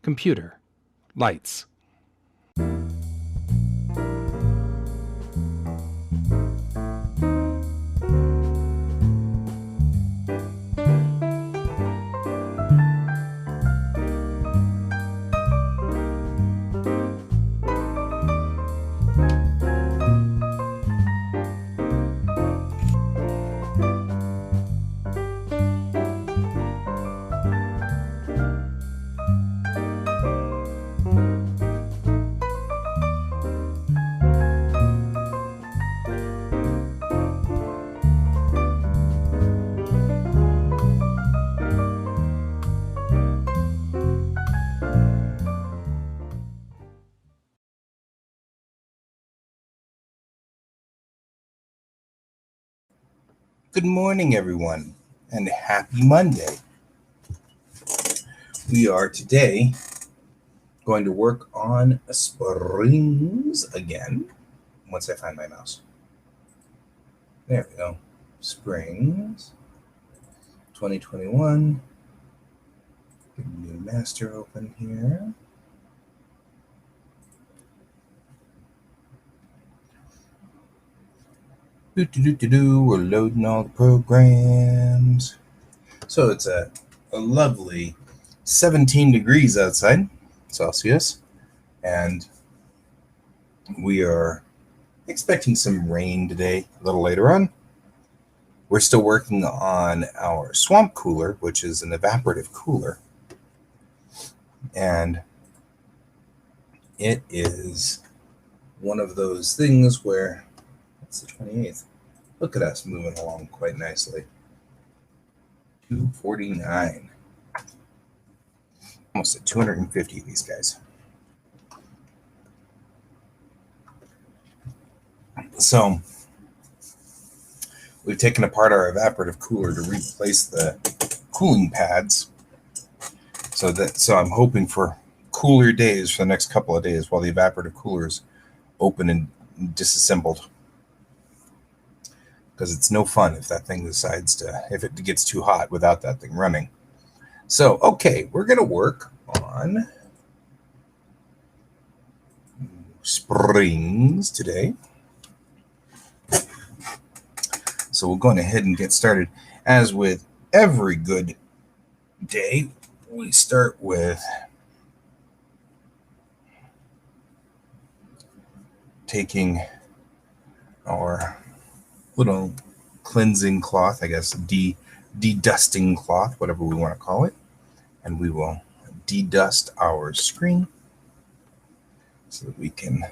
Computer. Lights. Good morning, everyone, and happy Monday. We are today going to work on Springs again. Once I find my mouse. There we go. Springs 2021. Get a new master open here. We're loading all the programs. So it's a lovely 17 degrees outside Celsius, and we are expecting some rain today a little later on. We're still working on our swamp cooler, which is an evaporative cooler, and it is one of those things where it's the 28th. Look at us moving along quite nicely. 249. Almost at 250 of these guys. So we've taken apart our evaporative cooler to replace the cooling pads. So I'm hoping for cooler days for the next couple of days while the evaporative cooler is open and disassembled. Because it's no fun if that thing if it gets too hot without that thing running. So, okay, we're going to work on Springs today. So we'll go ahead and get started. As with every good day, we start with taking our little cleansing cloth, I guess, de-dusting cloth, whatever we want to call it, and we will de-dust our screen so that we can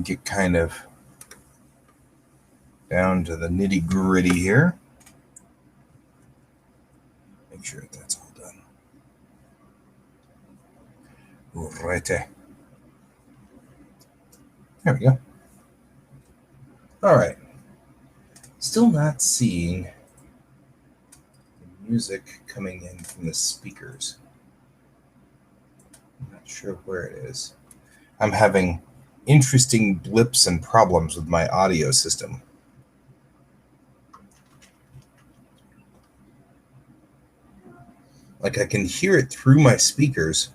get kind of down to the nitty-gritty here. Make sure that's all done. Right there. There we go. All right. Still not seeing the music coming in from the speakers. I'm not sure where it is. I'm having interesting blips and problems with my audio system. Like I can hear it through my speakers.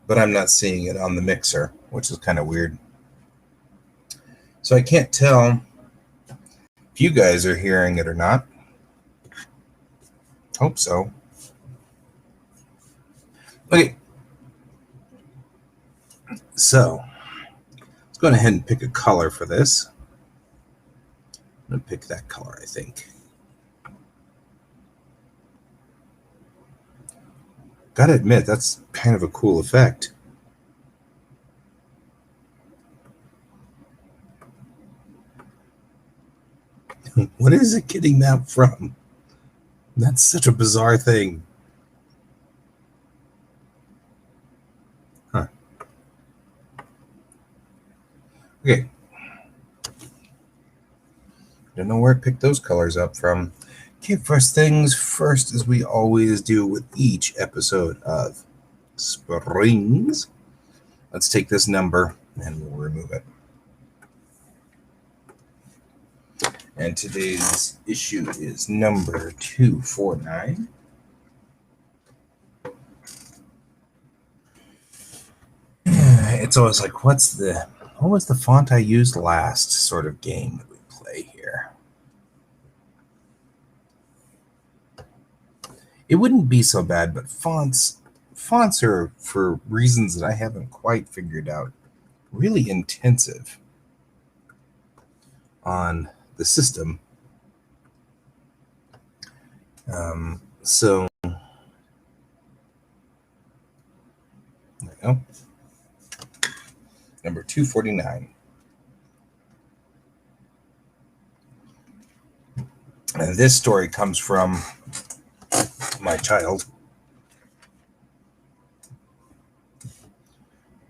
But I'm not seeing it on the mixer, which is kind of weird. So I can't tell if you guys are hearing it or not. Hope so. Okay. So let's go ahead and pick a color for this. I'm going to pick that color, I think. Gotta admit, that's kind of a cool effect. What is it getting that from? That's such a bizarre thing. Huh. Okay. Don't know where I picked those colors up from. Okay, first things first, as we always do with each episode of Springs. Let's take this number and we'll remove it. And today's issue is number 249. It's always like, what was the font I used last sort of game that we play here? It wouldn't be so bad, but fonts are, for reasons that I haven't quite figured out, really intensive on the system. So there we go. Number 249. And this story comes from my child,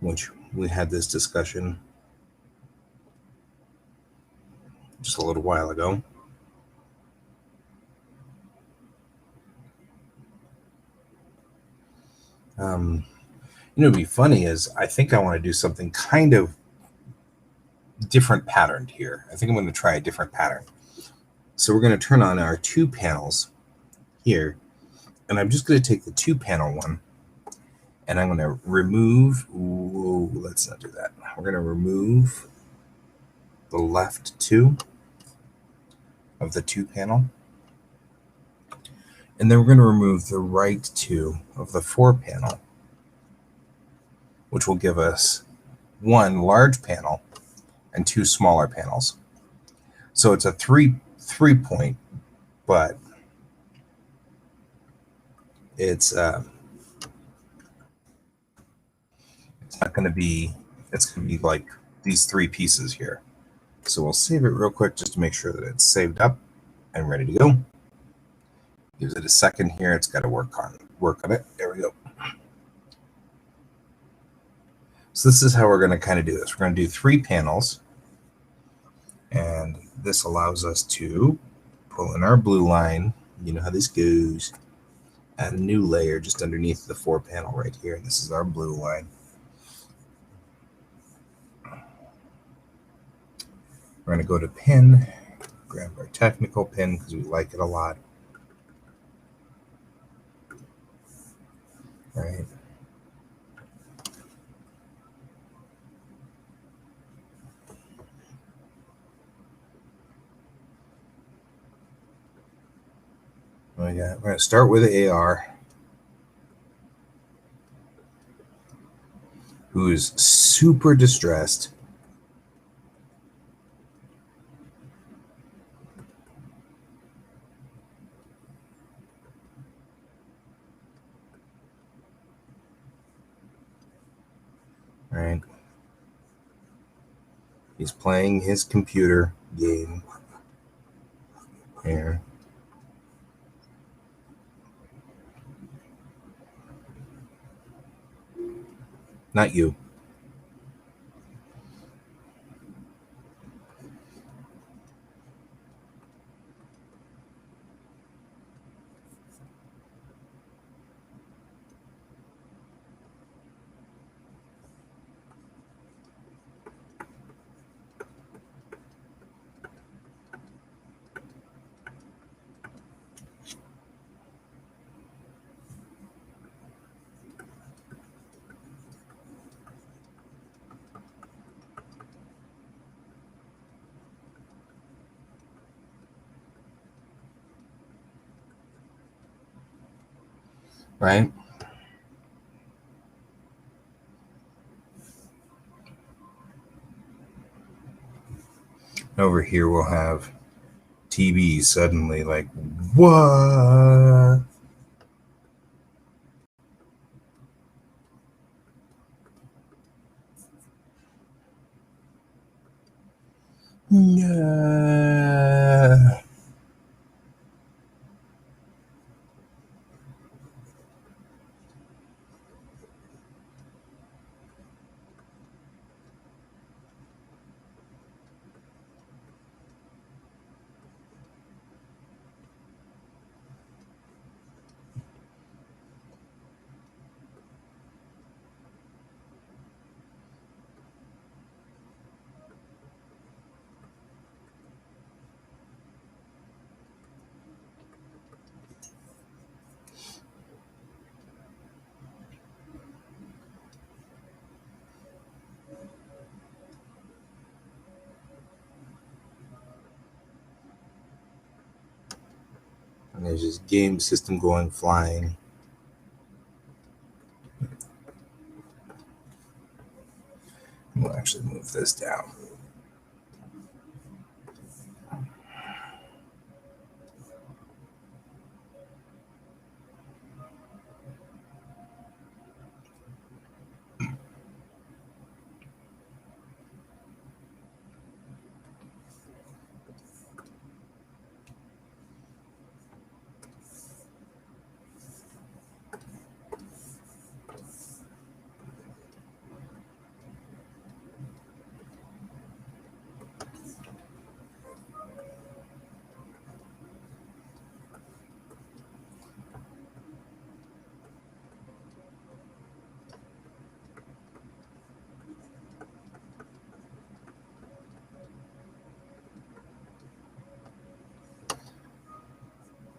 which we had this discussion just a little while ago. It'd be funny is I think I want to do something kind of different patterned here. I think I'm going to try a different pattern. So we're going to turn on our 2 panels here, and I'm just going to take the 2 panel one, and I'm going to remove, let's not do that. We're going to remove the left 2 of the 2 panel, and then we're going to remove the right 2 of the 4 panel, which will give us 1 large panel and 2 smaller panels. So it's a 3-point, but it's not going to be, it's going to be like these 3 pieces here. So we'll save it real quick just to make sure that it's saved up and ready to go. Gives it a second here. It's got to work on it. There we go. So this is how we're going to kind of do this. We're going to do 3 panels, and this allows us to pull in our blue line. You know how this goes. Add a new layer just underneath the 4 panel right here. This is our blue line. We're going to go to pin, grab our technical pin because we like it a lot. Right. We're going to start with AR, who is super distressed. Right. He's playing his computer game here. Not you. Right? Over here we'll have TB suddenly like, what? Yeah. There's this game system going flying. We'll actually move this down.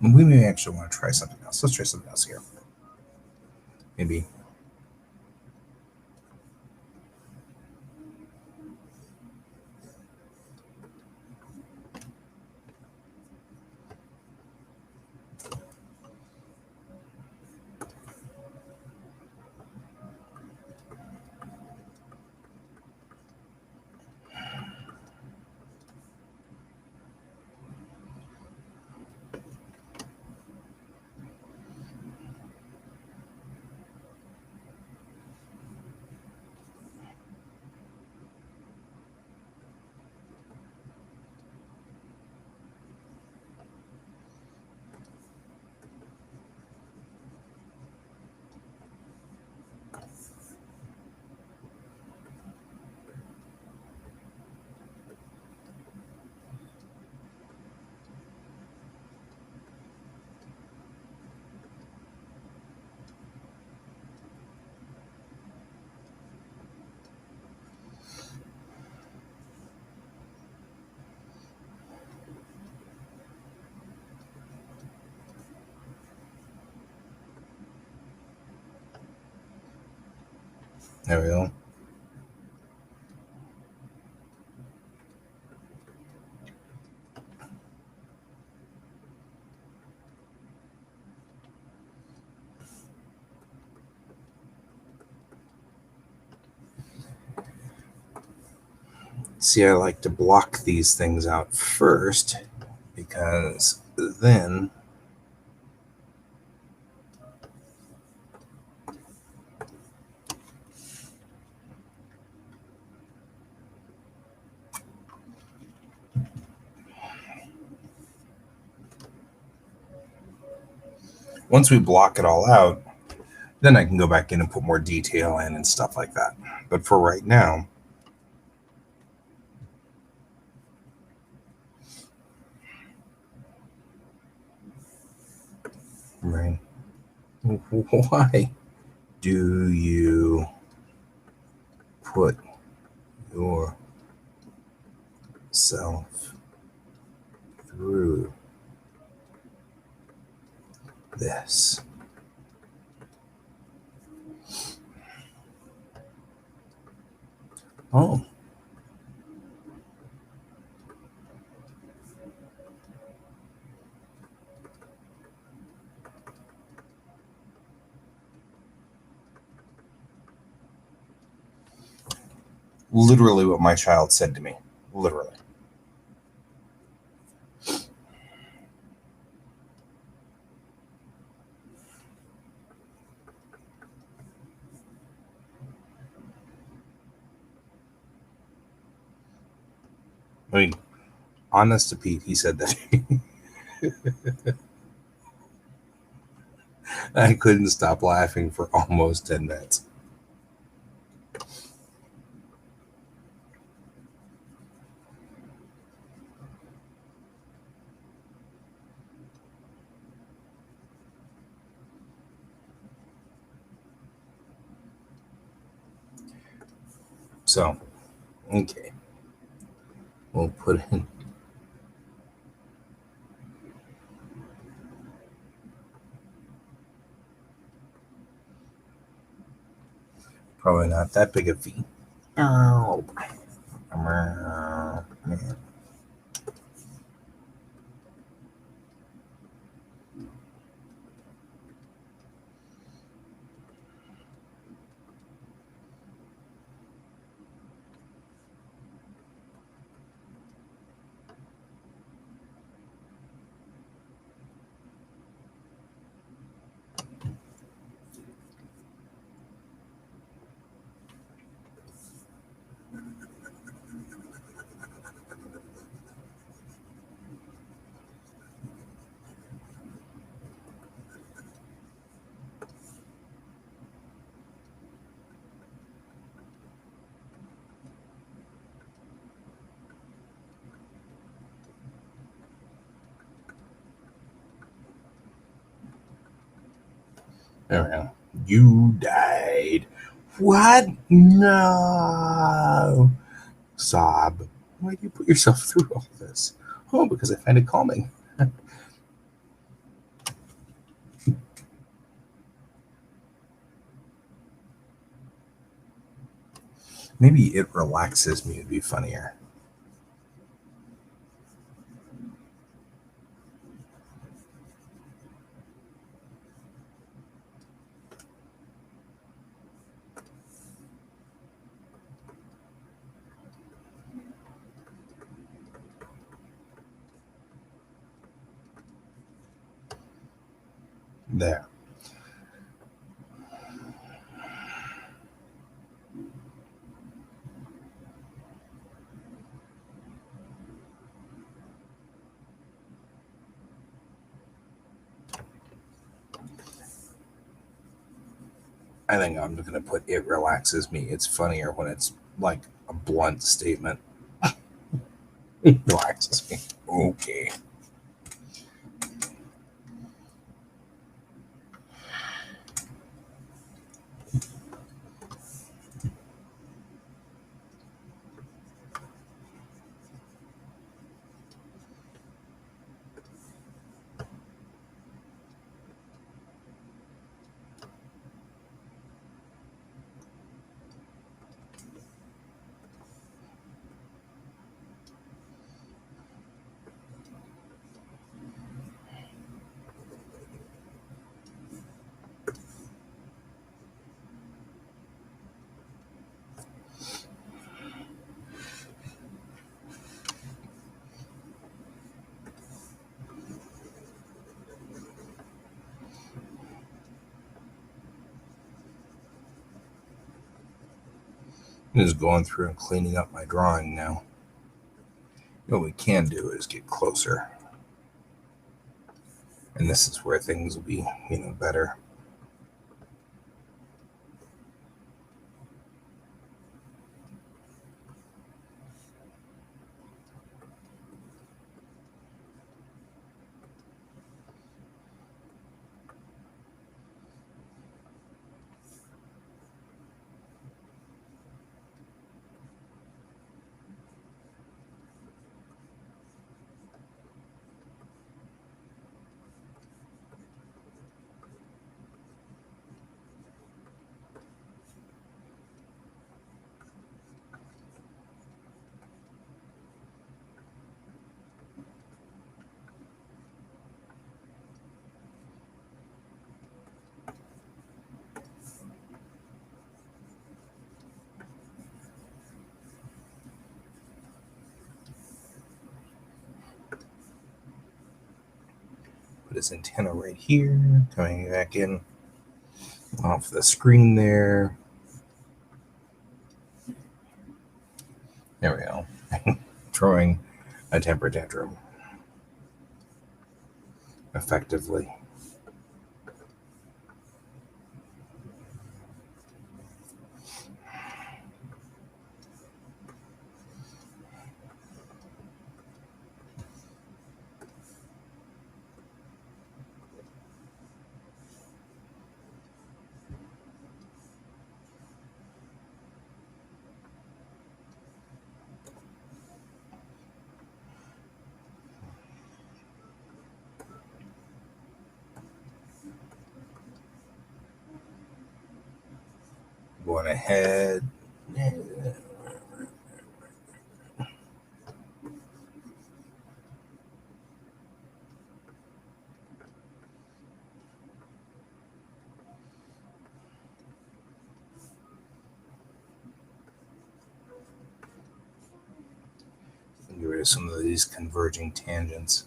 We may actually want to try something else. Let's try something else here. Maybe. There we go. See, I like to block these things out first because then once we block it all out, then I can go back in and put more detail in and stuff like that. But for right now, right? Why do you put yourself through this? Oh. Literally what my child said to me. Literally. I mean, honest to Pete, he said that. I couldn't stop laughing for almost 10 minutes. So, okay. We'll put in. Probably not that big a V. Oh. Man. There we go. You died. What? No. Sob. Why do you put yourself through all this? Oh, because I find it calming. Maybe it relaxes me would be funnier. There. I think I'm going to put it relaxes me. It's funnier when it's like a blunt statement. It relaxes me. Okay. I'm just going through and cleaning up my drawing now. What we can do is get closer. And this is where things will be, better. Put his antenna right here, coming back in off the screen there. There we go. Throwing a temper tantrum. Effectively. Going ahead. Get rid of some of these converging tangents.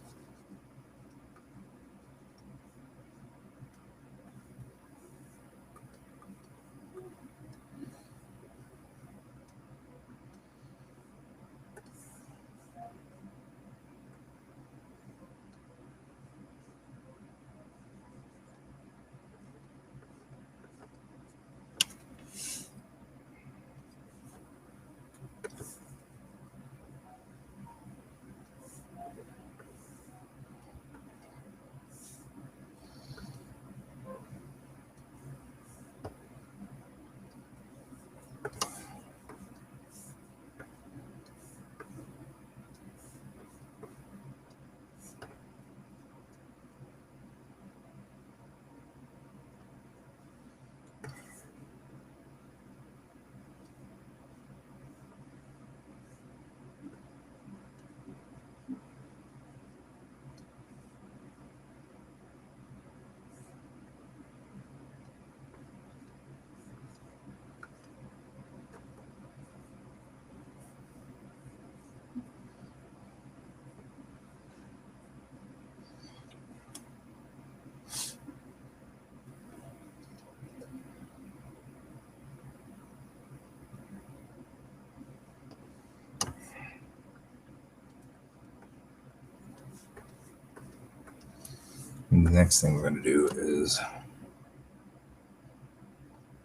next thing we're going to do is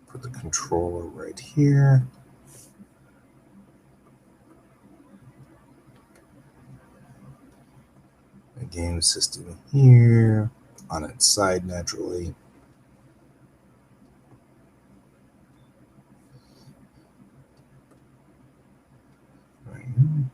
put the controller right here. The game system here on its side naturally. Right here.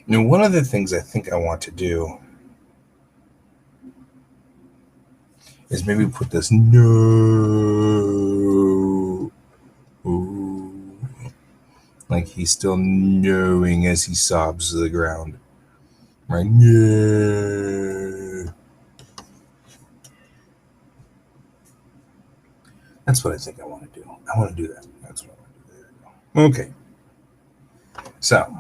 Now, one of the things I think I want to do is maybe put this no. Ooh. Like he's still knowing as he sobs to the ground. Right? No. That's what I think I want to do. I want to do that. That's what I want to do. There we go. Okay. So.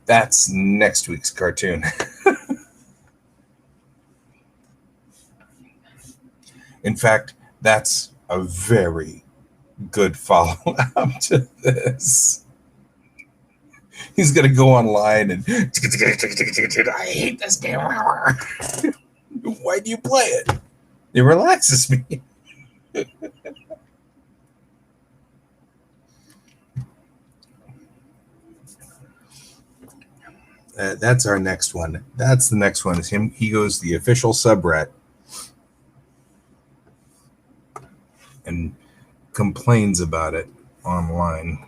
That's next week's cartoon. In fact, that's a very good follow-up to this. He's going to go online and I hate this game. Why do you play it? It relaxes me. That's our next one. That's the next one. Is him. He goes to the official subreddit and complains about it online.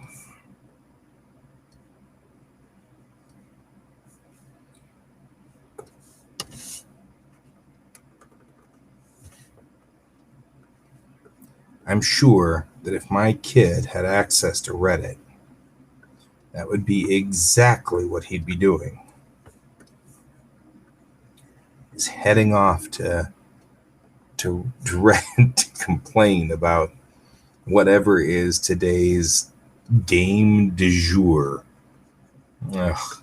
I'm sure that if my kid had access to Reddit, that would be exactly what he'd be doing. He's heading off to Reddit to complain about whatever is today's game du jour. Ugh.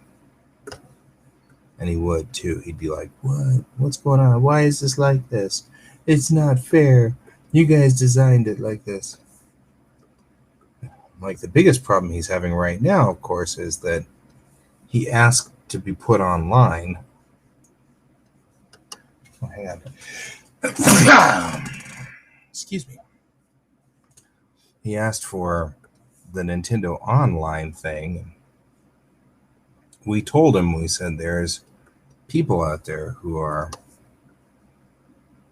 And he would too. He'd be like, "What? What's going on? Why is this like this? It's not fair. You guys designed it like this." Like the biggest problem he's having right now, of course, is that he asked to be put online. Oh, hang on. Excuse me. He asked for the Nintendo Online thing. We told him, we said, there's people out there who are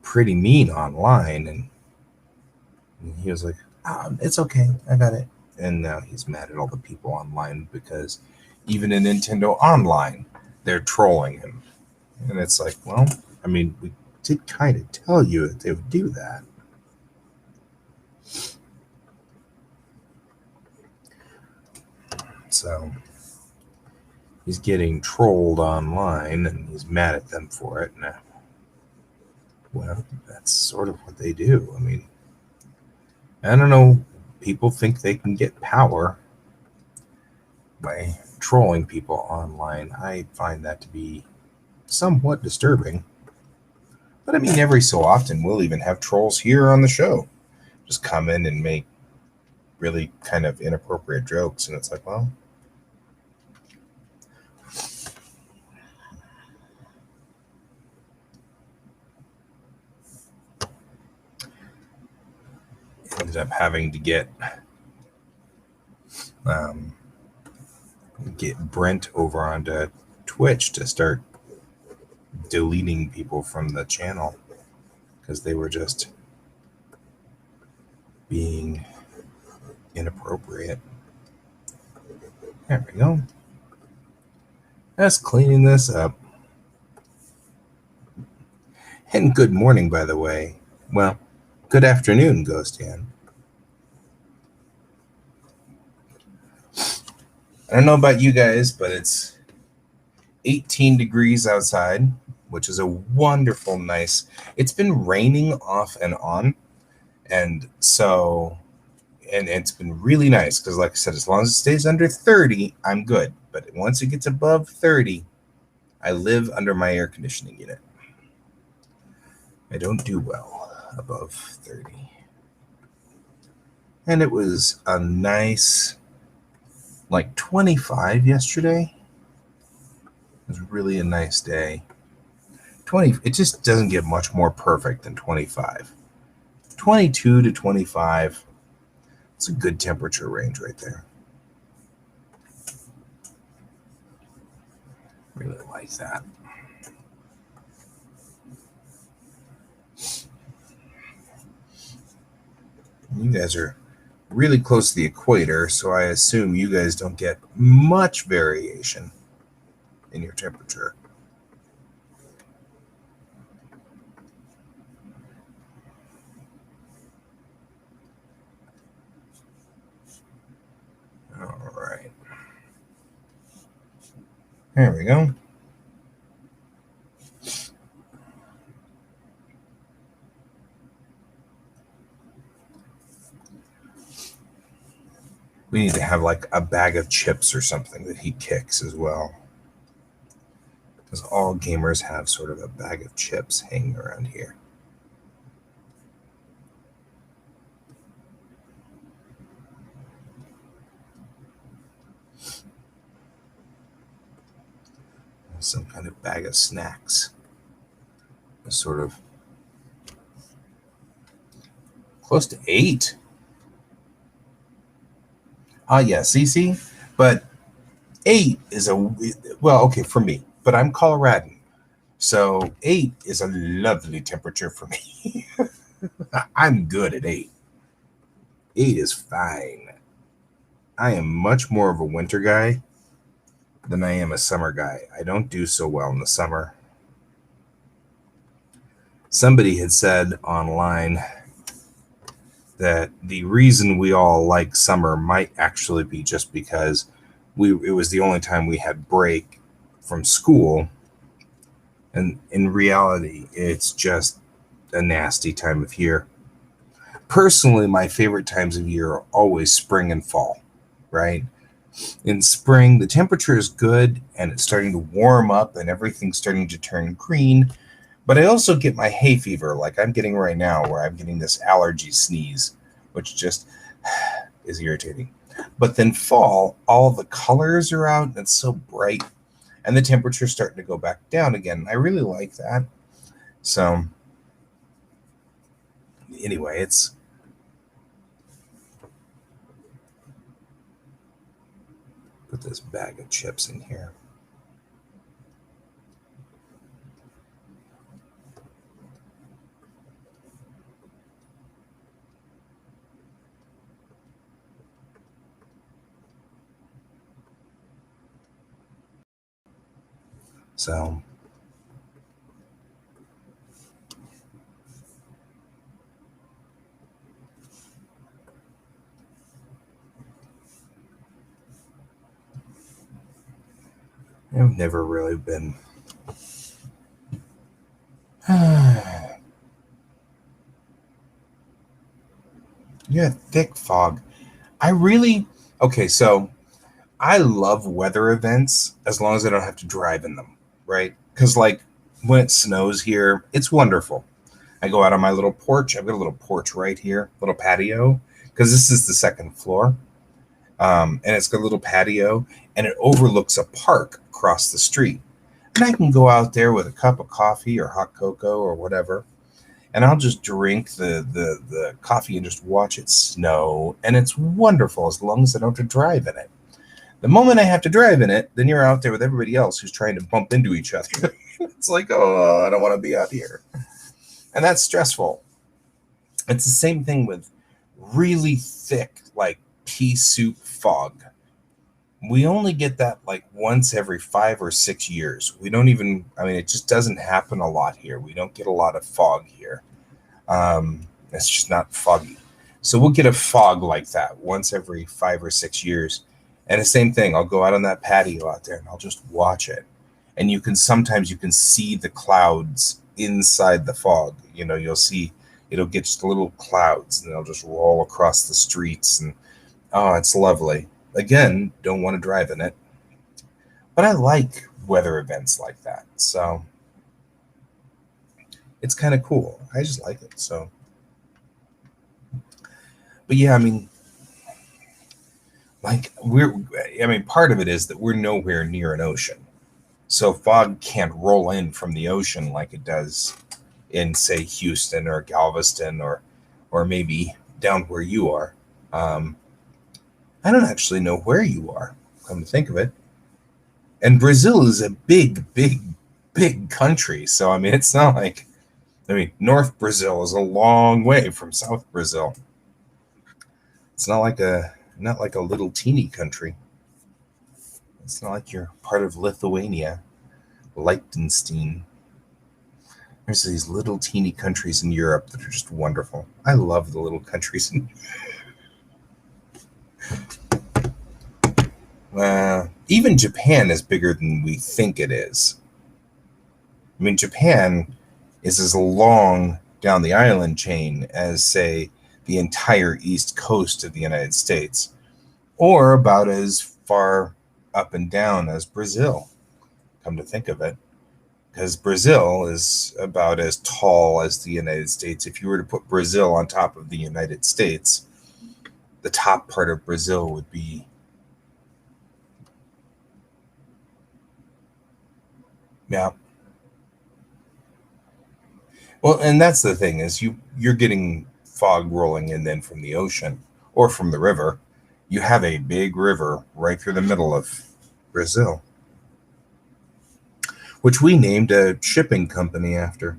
pretty mean online. And he was like, it's okay. I got it. And now he's mad at all the people online because even in Nintendo Online, they're trolling him. And it's like, well, I mean, we did kind of tell you that they would do that. So he's getting trolled online and he's mad at them for it. And, well, that's sort of what they do. I mean, I don't know. People think they can get power by trolling people online. I find that to be somewhat disturbing. But I mean, every so often we'll even have trolls here on the show just come in and make really kind of inappropriate jokes. And it's like, well, ended up having to get Brent over onto Twitch to start deleting people from the channel because they were just being inappropriate. There we go. That's cleaning this up. And good morning, by the way. Well, good afternoon, Ghost Dan. I don't know about you guys, but it's 18 degrees outside, which is a wonderful, nice. It's been raining off and on, and so, and it's been really nice because, like I said, as long as it stays under 30, I'm good. But once it gets above 30, I live under my air conditioning unit. I don't do well above 30. And it was a nice, like 25 yesterday. It was really a nice day. 20, it just doesn't get much more perfect than 25. 22 to 25, it's a good temperature range right there. Really like that. You guys are really close to the equator, so I assume you guys don't get much variation in your temperature. All right. There we go. We need to have like a bag of chips or something that he kicks as well. Because all gamers have sort of a bag of chips hanging around here. Some kind of bag of snacks. Sort of close to 8. Yeah, CC. But 8 is well, okay, for me. But I'm Coloradan. So 8 is a lovely temperature for me. I'm good at 8. 8 is fine. I am much more of a winter guy than I am a summer guy. I don't do so well in the summer. Somebody had said online that the reason we all like summer might actually be just because it was the only time we had break from school. And in reality, it's just a nasty time of year. Personally, my favorite times of year are always spring and fall, right? In spring, the temperature is good and it's starting to warm up and everything's starting to turn green. But I also get my hay fever like I'm getting right now, where I'm getting this allergy sneeze, which just is irritating. But then fall, all the colors are out and it's so bright and the temperature's starting to go back down again. I really like that. So anyway, it's put this bag of chips in here. So I've never really been yeah, thick fog. Okay, so I love weather events as long as I don't have to drive in them, right? Because, like, when it snows here, it's wonderful. I go out on my little porch. I've got a little porch right here, little patio, because this is the second floor. And it's got a little patio, and it overlooks a park across the street. And I can go out there with a cup of coffee or hot cocoa or whatever, and I'll just drink the coffee and just watch it snow. And it's wonderful as long as I don't have to drive in it. The moment I have to drive in it, then you're out there with everybody else who's trying to bump into each other. It's like, oh, I don't want to be out here. And that's stressful. It's the same thing with really thick, like pea soup fog. We only get that like once every 5 or 6 years. We don't even, I mean, it just doesn't happen a lot here. We don't get a lot of fog here. It's just not foggy. So we'll get a fog like that once every 5 or 6 years. And the same thing, I'll go out on that patio out there and I'll just watch it. And sometimes you can see the clouds inside the fog. You know, you'll see, it'll get just little clouds and they'll just roll across the streets. And oh, it's lovely. Again, don't want to drive in it. But I like weather events like that. So it's kind of cool. I just like it. So, but yeah, I mean, part of it is that we're nowhere near an ocean. So fog can't roll in from the ocean like it does in, say, Houston or Galveston or maybe down where you are. I don't actually know where you are, come to think of it. And Brazil is a big, big, big country. So, I mean, it's not like, North Brazil is a long way from South Brazil. It's not like a little teeny country. It's not like you're part of Lithuania, Liechtenstein. There's these little teeny countries in Europe that are just wonderful. I love the little countries in even Japan is bigger than we think it is. I mean, Japan is as long down the island chain as, say, the entire east coast of the United States, or about as far up and down as Brazil, come to think of it. Because Brazil is about as tall as the United States. If you were to put Brazil on top of the United States, the top part of Brazil would be yeah. Well, and that's the thing is you're getting fog rolling in then from the ocean or from the river. You have a big river right through the middle of Brazil, which we named a shipping company after.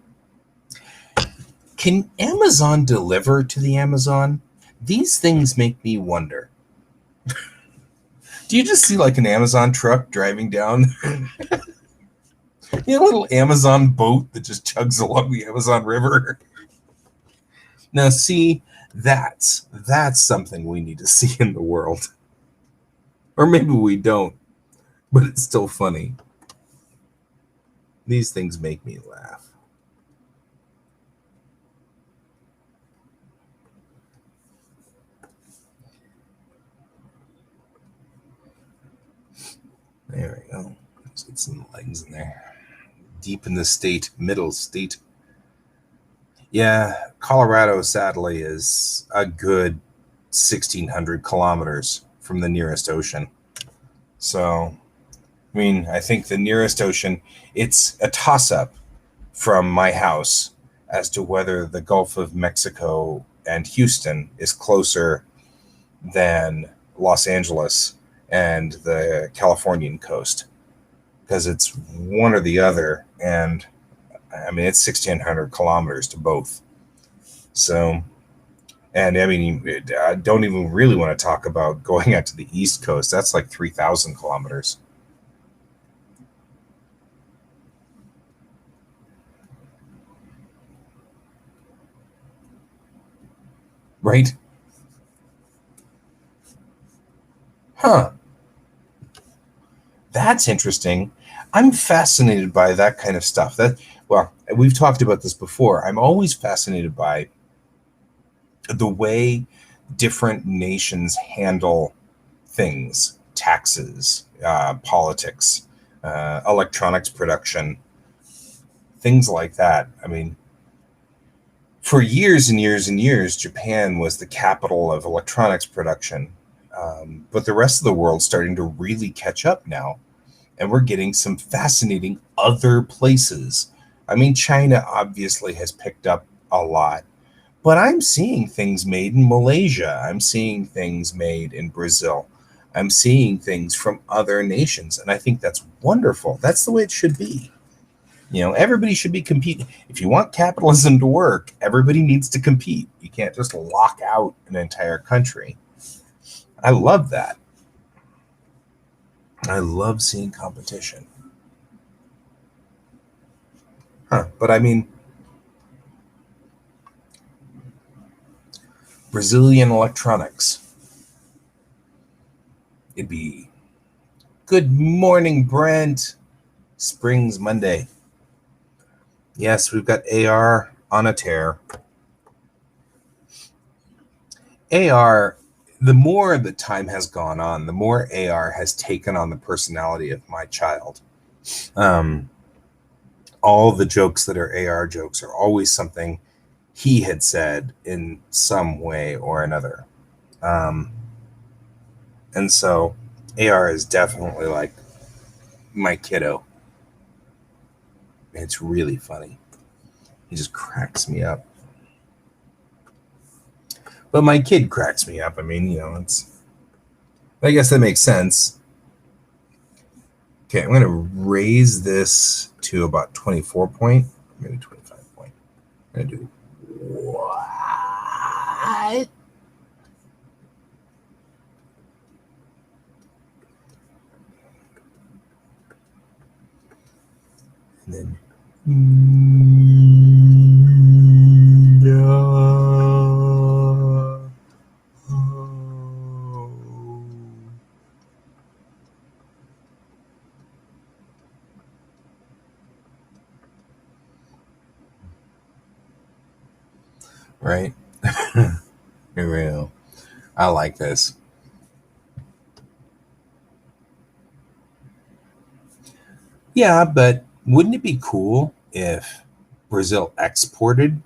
Can Amazon deliver to the Amazon? These things make me wonder. Do you just see like an Amazon truck driving down? A little Amazon boat that just chugs along the Amazon River. Now, see, that's something we need to see in the world. Or maybe we don't, but it's still funny. These things make me laugh. There we go. Let's get some legs in there. Deep in the state, middle state. Yeah, Colorado, sadly, is a good 1,600 kilometers from the nearest ocean. So, I think the nearest ocean, it's a toss-up from my house as to whether the Gulf of Mexico and Houston is closer than Los Angeles and the Californian coast. Because it's one or the other, and it's 1,600 kilometers to both. So, and I don't even really want to talk about going out to the East Coast. That's like 3,000 kilometers. Right? Huh. That's interesting. I'm fascinated by that kind of stuff. We've talked about this before. I'm always fascinated by the way different nations handle things taxes, politics, electronics production, things like that. I mean, for years and years and years, Japan was the capital of electronics production. But the rest of the world's starting to really catch up now. And we're getting some fascinating other places. I mean, China obviously has picked up a lot, but I'm seeing things made in Malaysia. I'm seeing things made in Brazil. I'm seeing things from other nations. And I think that's wonderful. That's the way it should be. You know, everybody should be competing. If you want capitalism to work, everybody needs to compete. You can't just lock out an entire country. I love that. I love seeing competition. But I mean, Brazilian electronics. It'd be good morning, Brent. Springs Monday. Yes, we've got AR on a tear. AR, the more the time has gone on, the more AR has taken on the personality of my child. All the jokes that are AR jokes are always something he had said in some way or another. And so AR is definitely like my kiddo. It's really funny. He just cracks me up. But my kid cracks me up. I mean, you know, I guess that makes sense. Okay, I'm going to raise this to about 24 point, maybe 25 point. I'm going to do what? And then no. Right? Real. I like this. Yeah, but wouldn't it be cool if Brazil exported?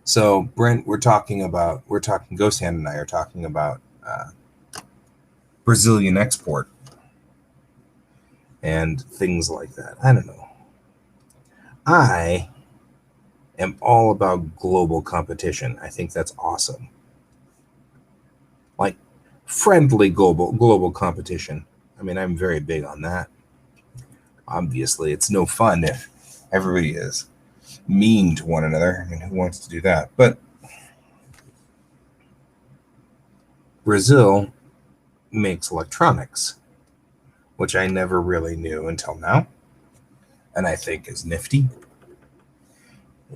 So, Brent, Ghost Hand and I are talking about Brazilian export and things like that. I don't know. I am all about global competition. I think that's awesome. Like friendly global competition. I mean, I'm very big on that. Obviously, it's no fun if everybody is mean to one another. I mean, who wants to do that? But Brazil makes electronics, which I never really knew until now, and I think is nifty.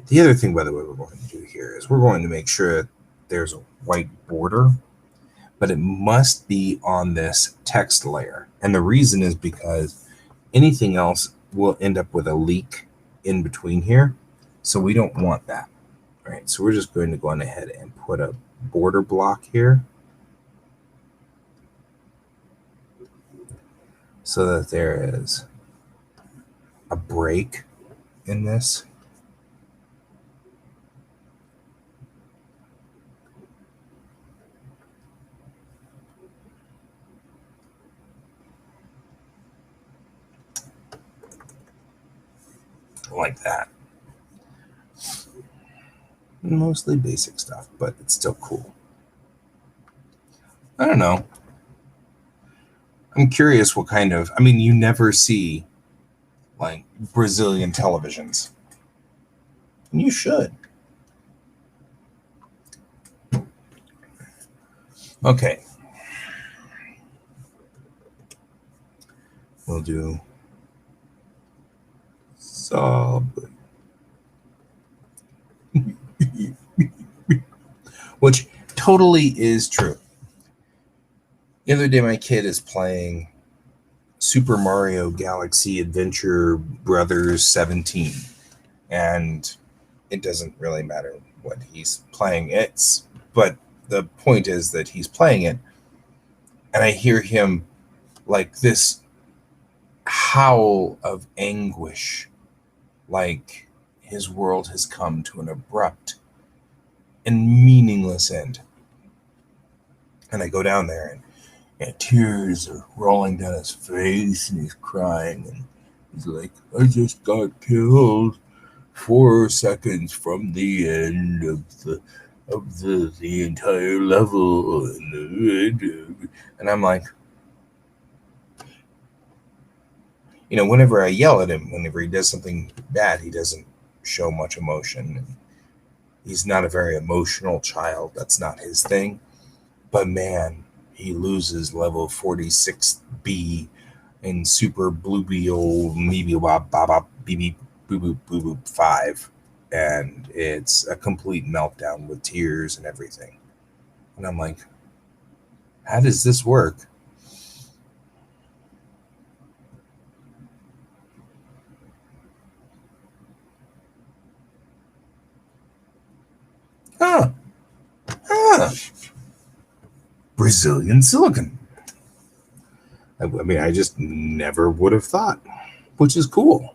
The other thing, by the way, we're going to do here is we're going to make sure that there's a white border, but it must be on this text layer. And the reason is because anything else will end up with a leak in between here. So we don't want that, right? So we're just going to go on ahead and put a border block here so that there is a break in this. Like that. Mostly basic stuff, but it's still cool. I don't know. I'm curious what kind of, I mean, you never see like Brazilian televisions. And you should. Okay. We'll do sub. Which totally is true. The other day, my kid is playing Super Mario Galaxy Adventure Brothers 17. And it doesn't really matter what he's playing. But the point is that he's playing it. And I hear him like this howl of anguish, like his world has come to an abrupt and meaningless end. And I go down there, and tears are rolling down his face, and he's crying, and he's like, I just got killed 4 seconds from the end of the entire level. And I'm like, whenever I yell at him, whenever he does something bad, he doesn't show much emotion. He's not a very emotional child. That's not his thing. But man, he loses level 46B in Super Blueby old Meeby Wab Baba BB Boo Boo Boo Boo 5. And it's a complete meltdown with tears and everything. And I'm like, how does this work? Huh. Brazilian silicon. I mean, I just never would have thought, which is cool.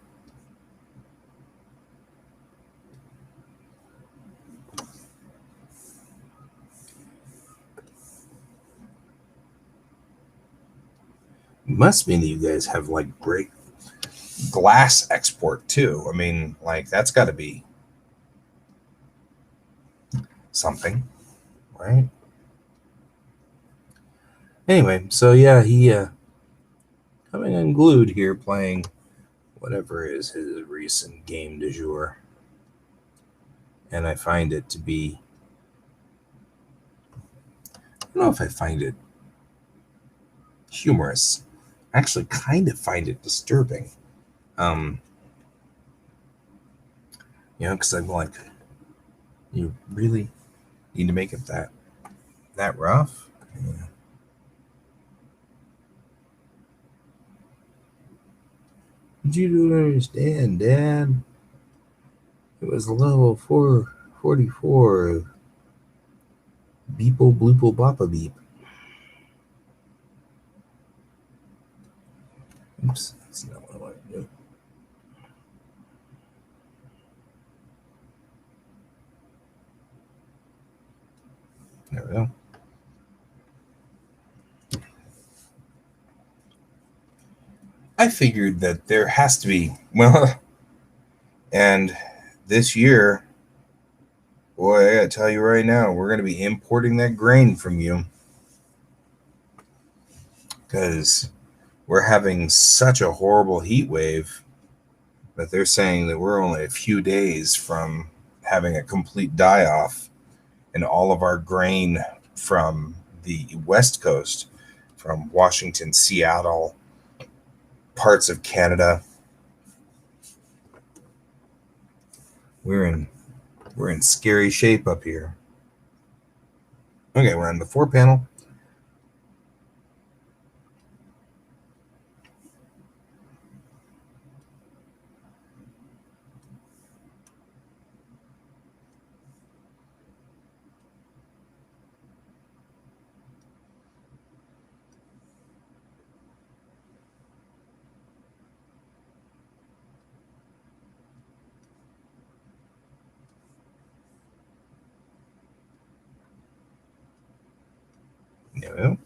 Must mean that you guys have like great glass export too. I mean, like that's got to be something, right? Anyway, so yeah, he coming unglued here playing whatever is his recent game du jour. And I find it to be, I don't know if I find it humorous. I actually kind of find it disturbing. Because I'm like, you really need to make it that rough? Yeah. But you don't understand, Dad. It was level 444. Beeple bloople boppa beep. Oops, that's not what I want to do. There we go. I figured that there has to be, and this year, boy, I gotta tell you right now, we're gonna be importing that grain from you because we're having such a horrible heat wave that they're saying that we're only a few days from having a complete die-off in all of our grain from the West Coast, from Washington, Seattle, parts of Canada. We're in scary shape up here. Okay, we're on the 4 panel. There we go.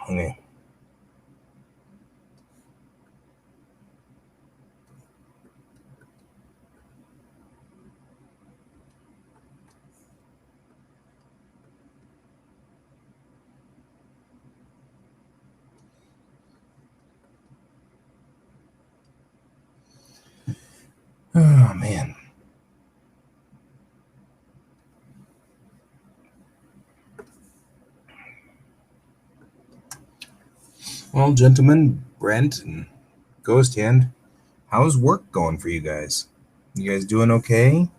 Okay. Oh, man. Well, gentlemen, Brent and Ghost Hand, how's work going for you guys? You guys doing okay?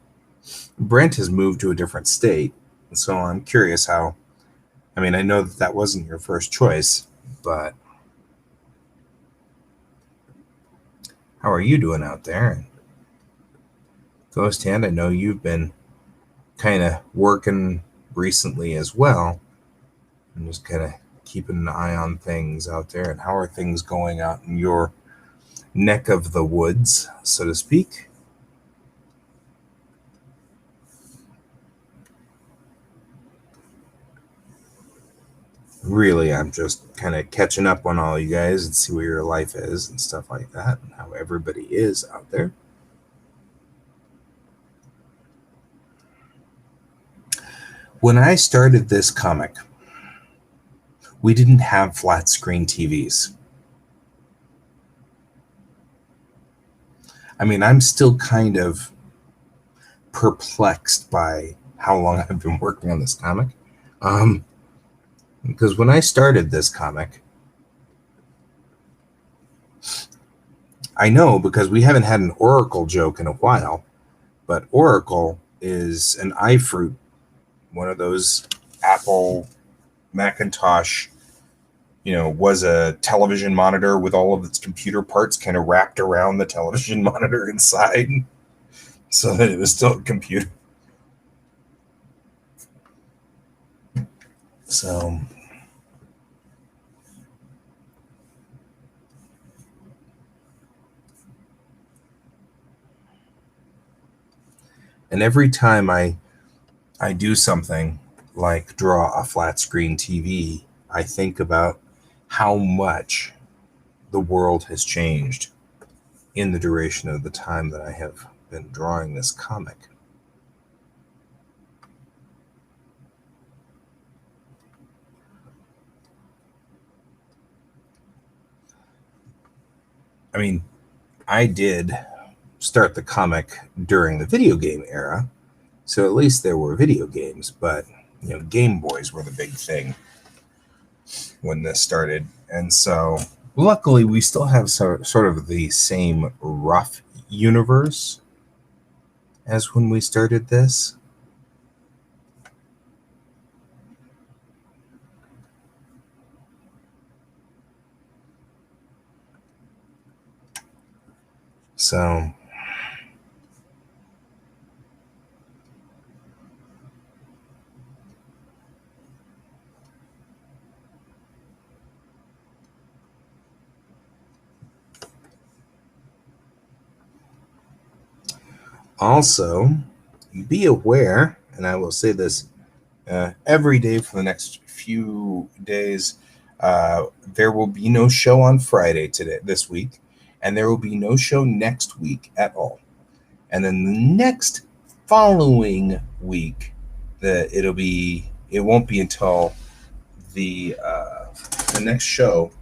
Brent has moved to a different state, so I'm curious how. I mean, I know that wasn't your first choice, but how are you doing out there? Ghost Hand, I know you've been kind of working recently as well. I'm just kind of keeping an eye on things out there, and how are things going out in your neck of the woods, so to speak. Really, I'm just kind of catching up on all you guys and see where your life is and stuff like that, and how everybody is out there. When I started this comic, we didn't have flat screen TVs. I mean, I'm still kind of perplexed by how long I've been working on this comic. Because when I started this comic, I know because we haven't had an Oracle joke in a while, but Oracle is an iFruit, one of those Apple Macintosh, was a television monitor with all of its computer parts kind of wrapped around the television monitor inside so that it was still a computer. So and every time I do something like draw a flat screen TV, I think about how much the world has changed in the duration of the time that I have been drawing this comic. I mean, I did start the comic during the video game era, so at least there were video games, but Game Boys were the big thing when this started. And so luckily we still have sort of the same rough universe as when we started this. So also, be aware, and I will say this every day for the next few days, there will be no show on Friday this week, and there will be no show next week at all. And then the next following week, it won't be until the next show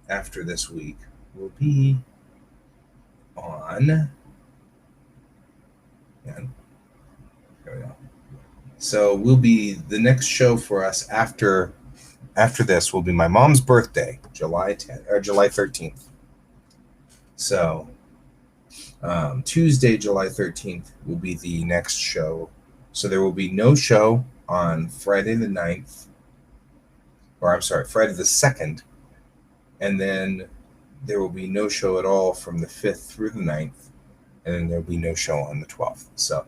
after this week will be on. There we go. So the next show for us after this will be my mom's birthday, July 10th or July 13th. So Tuesday, July 13th will be the next show. So there will be no show on Friday the 9th, or I'm sorry, Friday the 2nd, and then there will be no show at all from the 5th through the 9th, and then there'll be no show on the 12th. So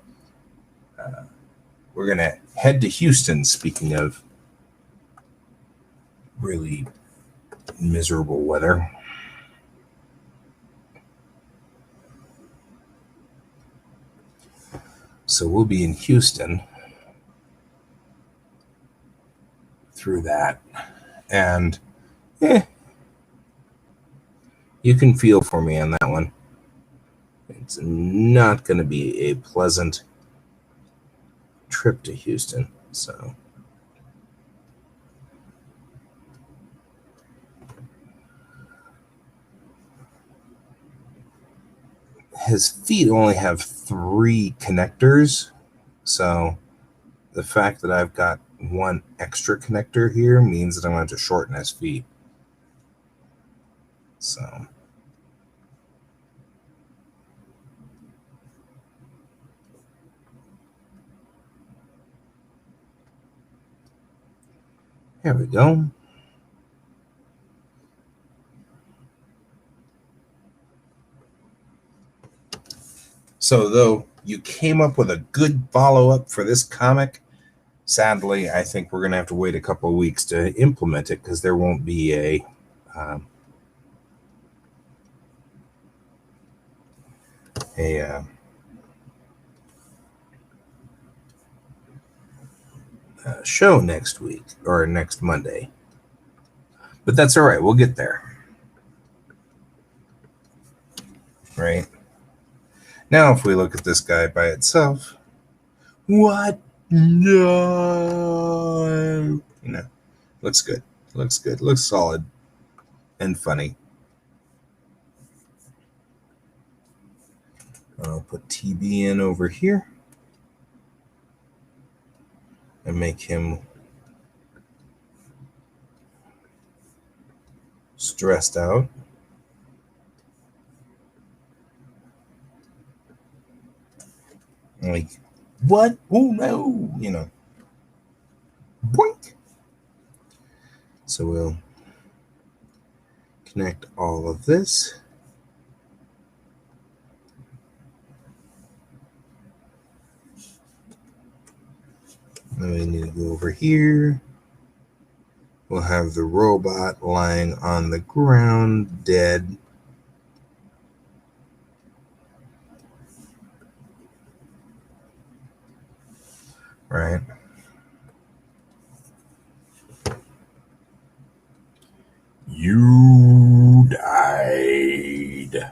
we're going to head to Houston, speaking of really miserable weather. So we'll be in Houston through that. And you can feel for me on that one. It's not going to be a pleasant trip to Houston. So his feet only have 3 connectors. So the fact that I've got one extra connector here means that I'm going to have to shorten his feet. So there we go. So though you came up with a good follow-up for this comic, Sadly, I think we're going to have to wait a couple of weeks to implement it because there won't be a show next week or next Monday. But that's all right. We'll get there. Right? Now, if we look at this guy by itself, what? No. Looks good. Looks good. Looks solid and funny. I'll put TB in over here and make him stressed out. Like, what? Oh no, boink. So we'll connect all of this. Then we need to go over here. We'll have the robot lying on the ground, dead. Right? You died.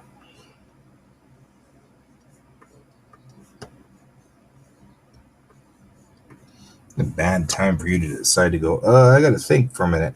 A bad time for you to decide to go, I gotta think for a minute.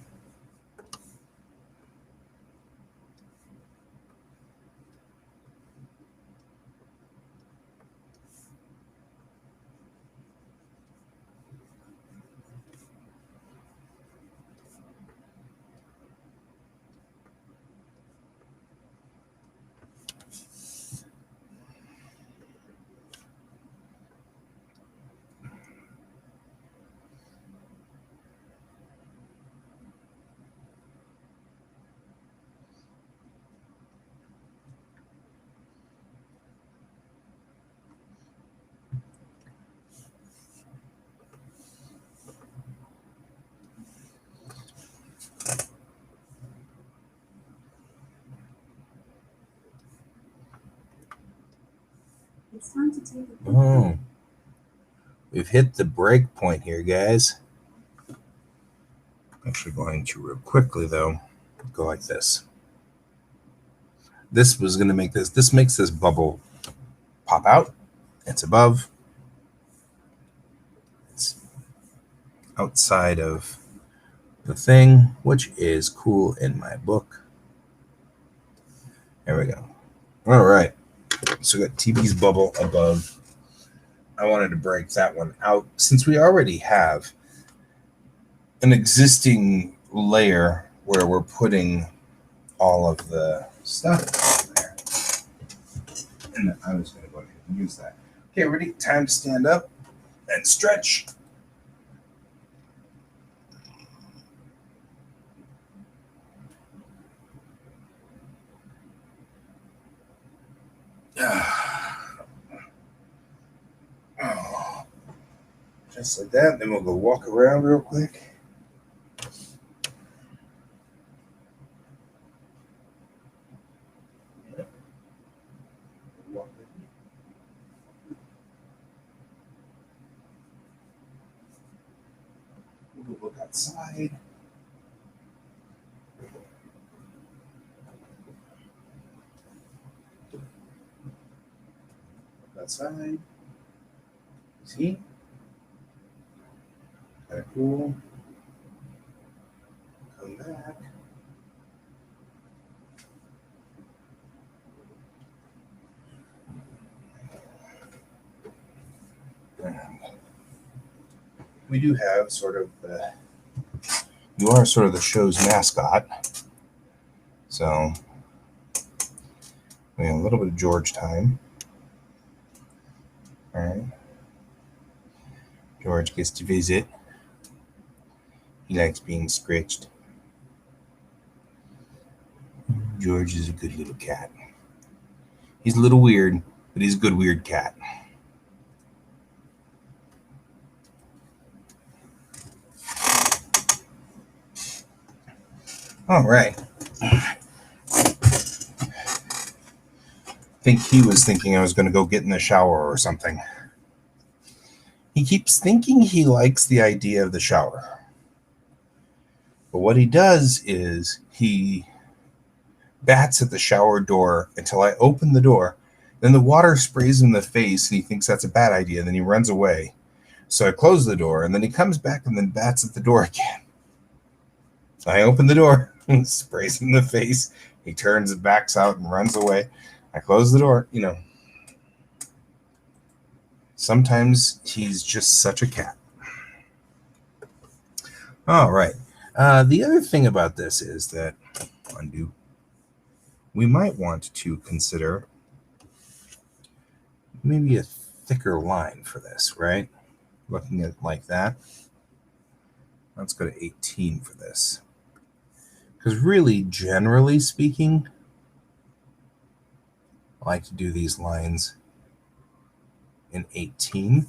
It's time to take a Oh, we've hit the break point here, guys. Actually going to real quickly, though, go like this. This was going to make this makes this bubble pop out. It's above. It's outside of the thing, which is cool in my book. There we go. All right. So we got TB's bubble above. I wanted to break that one out since we already have an existing layer where we're putting all of the stuff there. And I was going to go ahead and use that. Okay, ready? Time to stand up and stretch. Oh, just like that. Then we'll go walk around real quick. We'll look outside. Outside. See? Kind of cool. Come back. We do have sort of you are sort of the show's mascot. So we have a little bit of George time. All right. George gets to visit. He likes being scratched. George is a good little cat. He's a little weird, but he's a good weird cat. All right. Think he was thinking I was going to go get in the shower or something. He keeps thinking he likes the idea of the shower. But what he does is he bats at the shower door until I open the door. Then the water sprays him in the face and he thinks that's a bad idea. And then he runs away. So I close the door and then he comes back and then bats at the door again. So I open the door and sprays him in the face. He turns and backs out and runs away. I close the door. You know, sometimes he's just such a cat. All right. The other thing about this is that we might want to consider maybe a thicker line for this, right? Looking at it like that. Let's go to 18 for this. Because really, generally speaking, I like to do these lines in 18.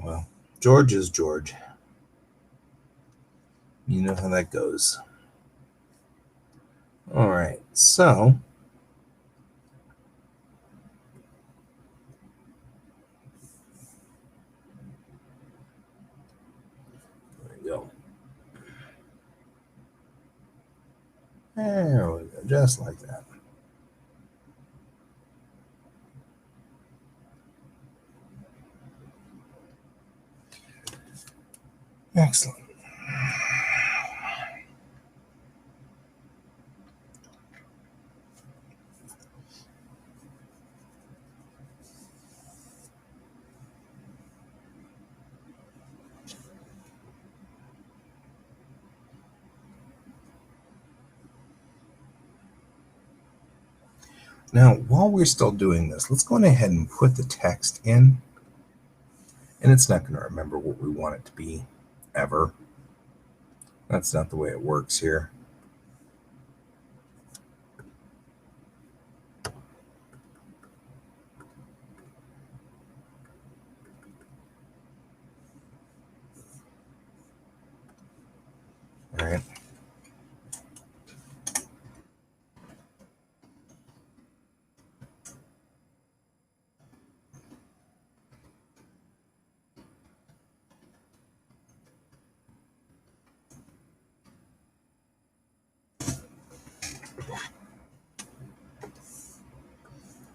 Well, George is George. You know how that goes. All right, so there we go. There we go, just like that. Excellent. Now, while we're still doing this, let's go ahead and put the text in. And it's not going to remember what we want it to be, ever. That's not the way it works here. All right.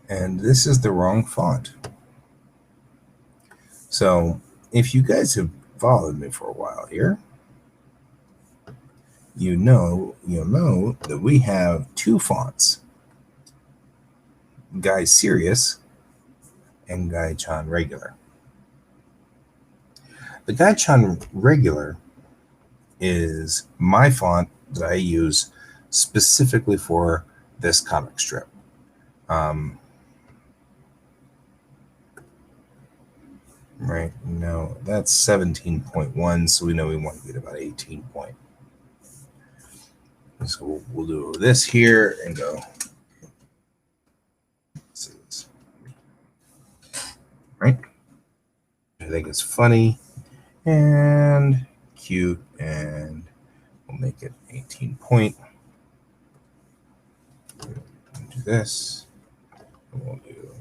And this is the wrong font. So if you guys have followed me for a while here, you'll know that we have two fonts, Guy Serious and Guy Chan Regular. The Guy Chan Regular is my font that I use specifically for this comic strip. Right, no, that's 17.1, so we know we want to get about 18 point. So we'll do this here and go. Right? I think it's funny and cute, and we'll make it 18 point. We'll do this. And we'll do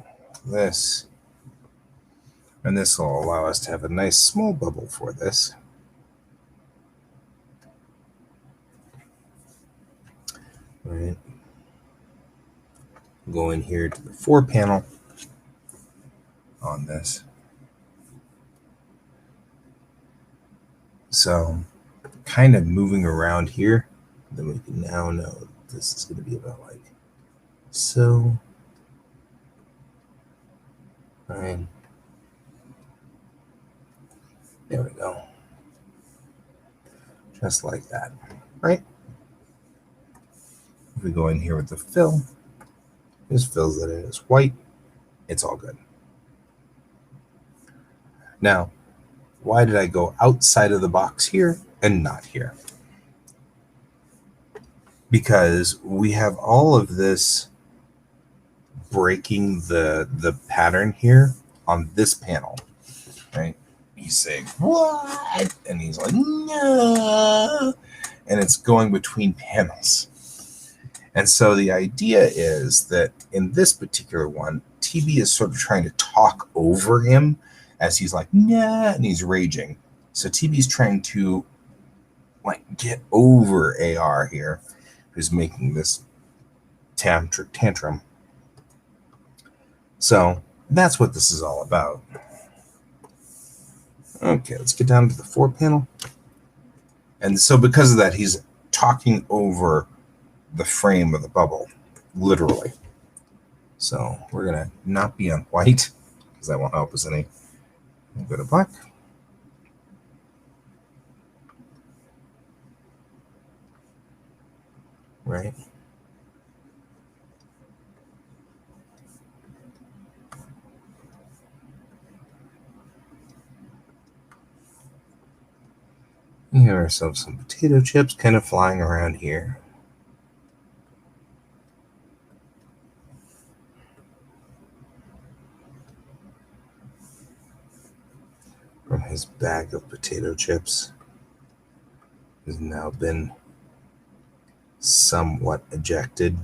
this. And this will allow us to have a nice small bubble for this. All right. Go in here to the 4 panel on this. So kind of moving around here, then we can now know this is going to be about like so. All right. There we go. Just like that, right? If we go in here with the fill, this fills it in as white. It's all good. Now, why did I go outside of the box here and not here? Because we have all of this breaking the pattern here on this panel, right? He's saying, what? And he's like, no. And it's going between panels. And so the idea is that in this particular one, TB is sort of trying to talk over him as he's like, nah, and he's raging. So TB's trying to like get over AR here, who's making this tantrum. So that's what this is all about. Okay, let's get down to the 4 panel. And so because of that, he's talking over the frame of the bubble, literally. So we're going to not be on white because that won't help us any. We'll go to black. Right. We have ourselves some potato chips kind of flying around here. From his bag of potato chips has now been somewhat ejected.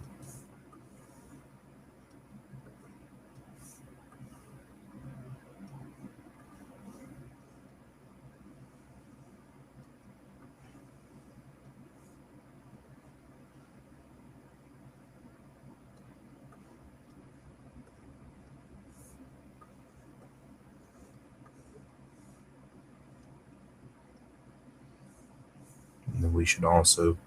And then we should also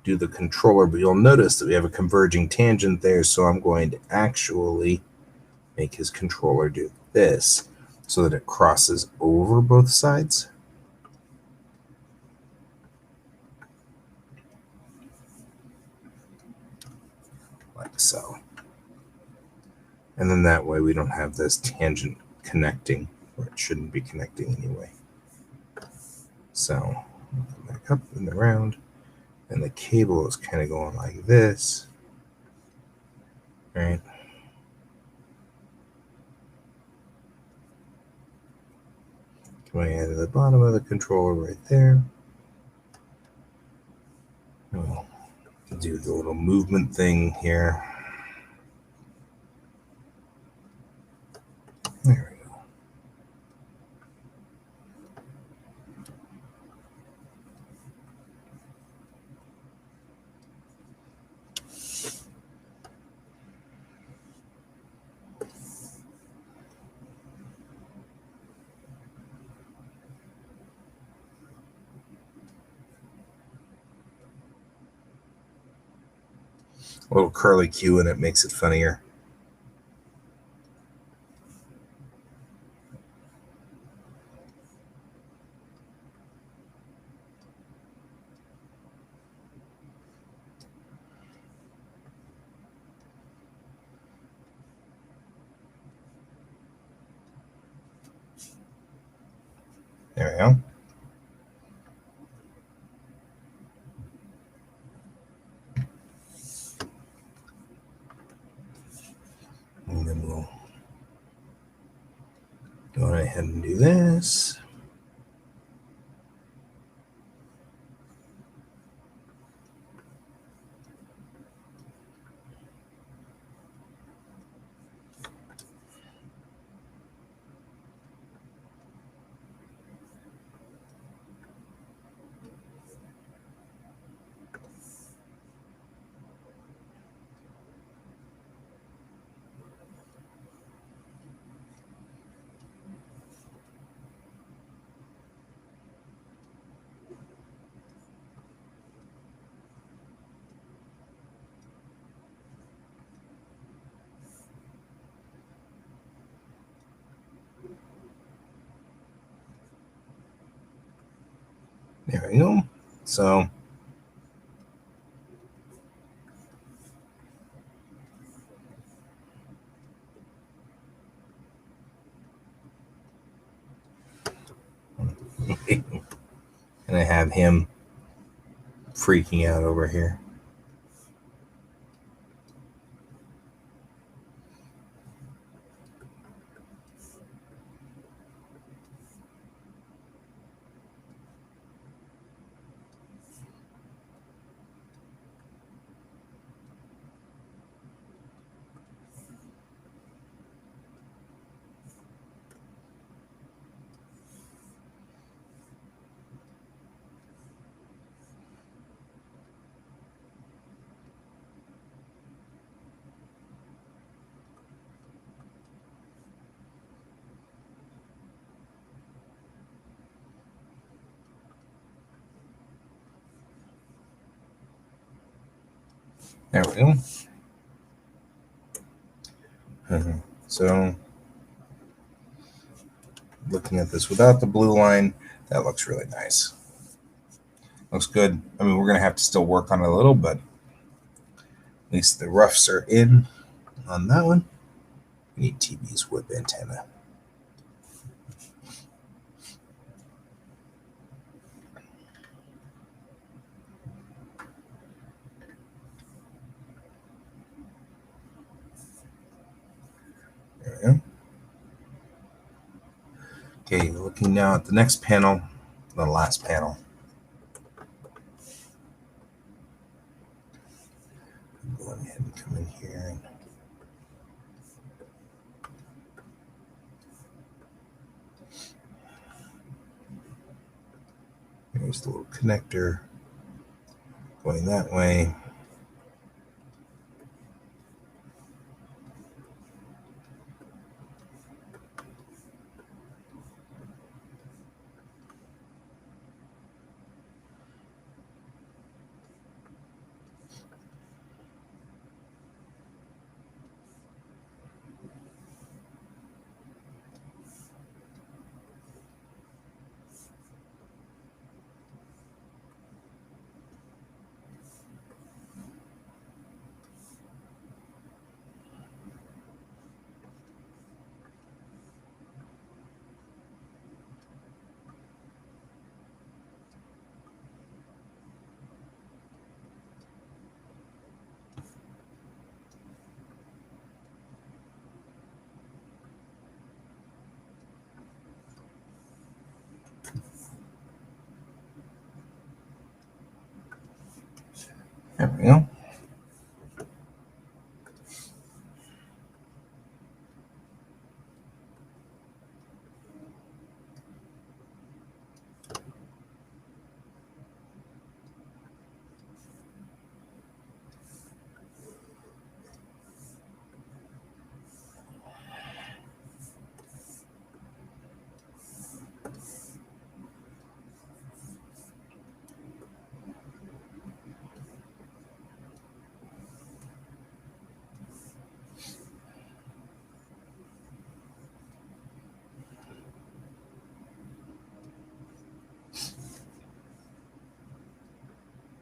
do the controller, but you'll notice that we have a converging tangent there, so I'm going to actually make his controller do this so that it crosses over both sides. Like so. And then that way we don't have this tangent connecting where it shouldn't be connecting anyway. So come back up and around, and the cable is kind of going like this, right? Coming into the bottom of the controller right there. We'll do the little movement thing here. There we go. A little curly Q in it makes it funnier. There we go. And then we'll go ahead and do this. There we go. So And I have him freaking out over here. There we go. So, looking at this without the blue line, that looks really nice. Looks good. I mean, we're going to have to still work on it a little, but at least the roughs are in on that one. We need TV's whip antenna. There we go. Okay, looking now at the next panel, the last panel. Go ahead and come in here and there's the little connector going that way. There we go.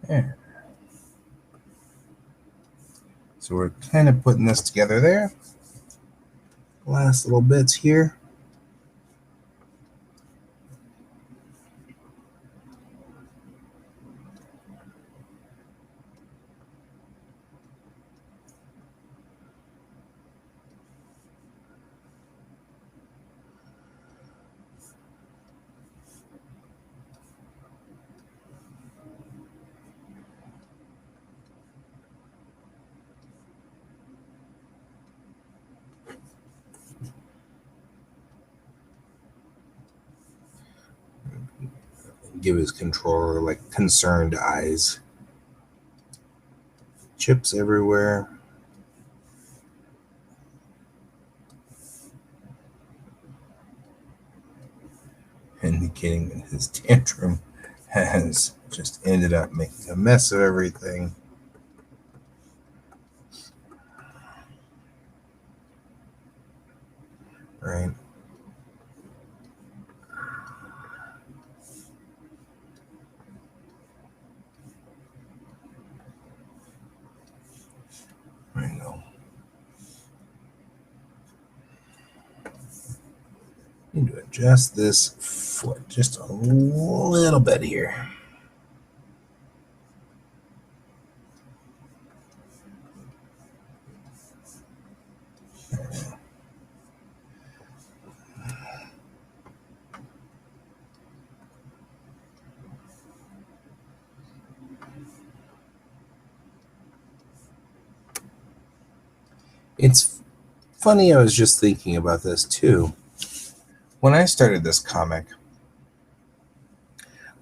There. So we're kind of putting this together there. Last little bits here. Give his controller like concerned eyes. Chips everywhere. Indicating that his tantrum has just ended up making a mess of everything. Right. I know. Need to adjust this foot, just a little bit here. It's funny, I was just thinking about this too. When I started this comic,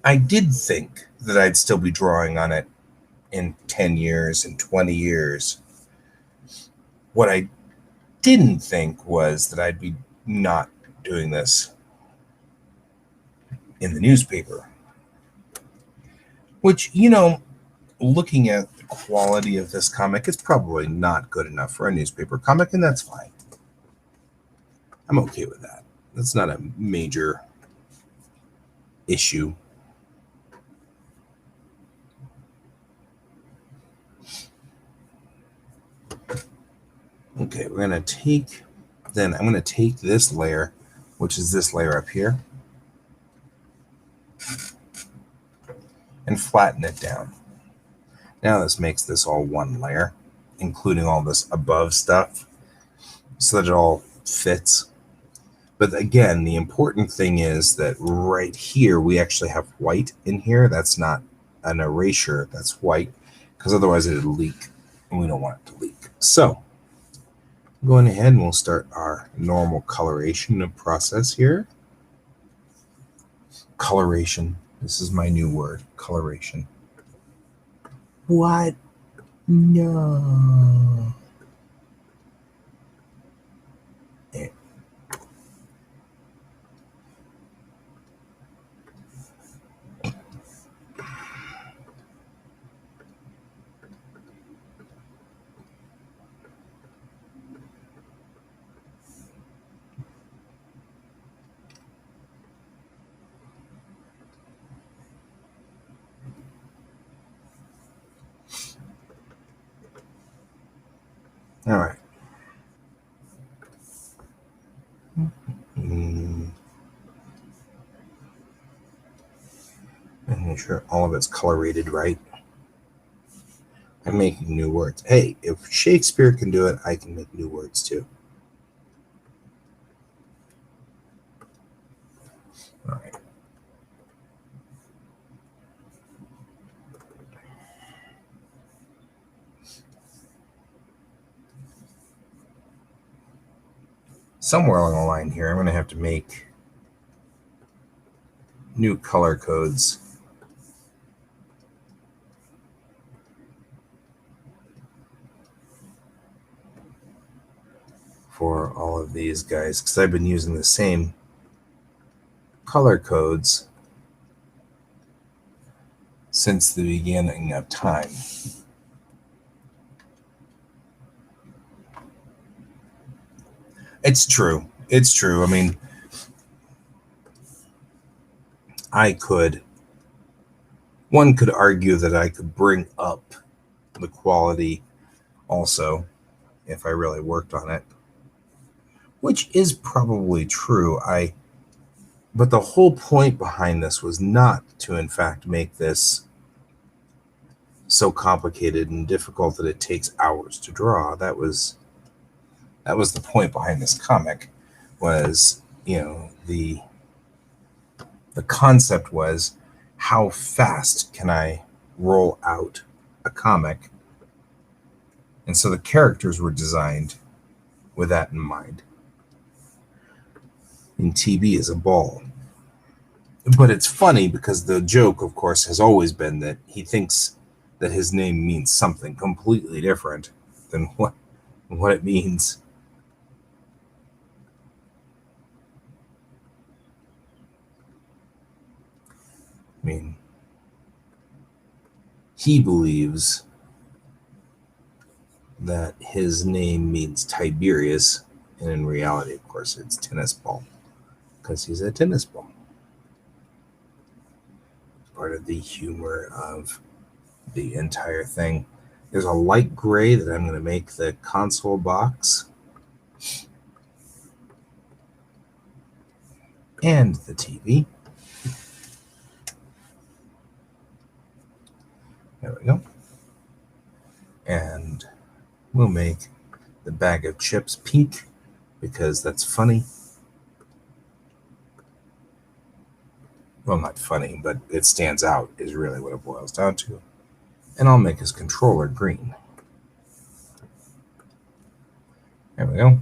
I did think that I'd still be drawing on it in 10 years, in 20 years. What I didn't think was that I'd be not doing this in the newspaper. Which, looking at the quality of this comic, it's probably not good enough for a newspaper comic, and that's fine. I'm okay with that. That's not a major issue. Okay, I'm going to take this layer, which is this layer up here, and flatten it down. Now this makes this all one layer, including all this above stuff, so that it all fits. But again, the important thing is that right here, we actually have white in here. That's not an erasure, that's white, because otherwise it would leak, and we don't want it to leak. So, going ahead and we'll start our normal coloration process here. Coloration. This is my new word, coloration. What? No. There. All right. And make sure all of it's colorated right. I'm making new words. Hey, if Shakespeare can do it, I can make new words too. All right. Somewhere along the line here, I'm going to have to make new color codes. For all of these guys, because I've been using the same color codes since the beginning of time. It's true. It's true. I mean, one could argue that I could bring up the quality also if I really worked on it, which is probably true. But the whole point behind this was not to, in fact, make this so complicated and difficult that it takes hours to draw. That was the point behind this comic. Was, the concept was, how fast can I roll out a comic? And so the characters were designed with that in mind. And TB is a ball. But it's funny because the joke, of course, has always been that he thinks that his name means something completely different than what it means. I mean, he believes that his name means Tiberius, and in reality, of course, it's tennis ball, because he's a tennis ball. Part of the humor of the entire thing. There's a light gray that I'm going to make the console box and the TV. There we go. And we'll make the bag of chips pink because that's funny. Well, not funny, but it stands out is really what it boils down to. And I'll make his controller green. There we go.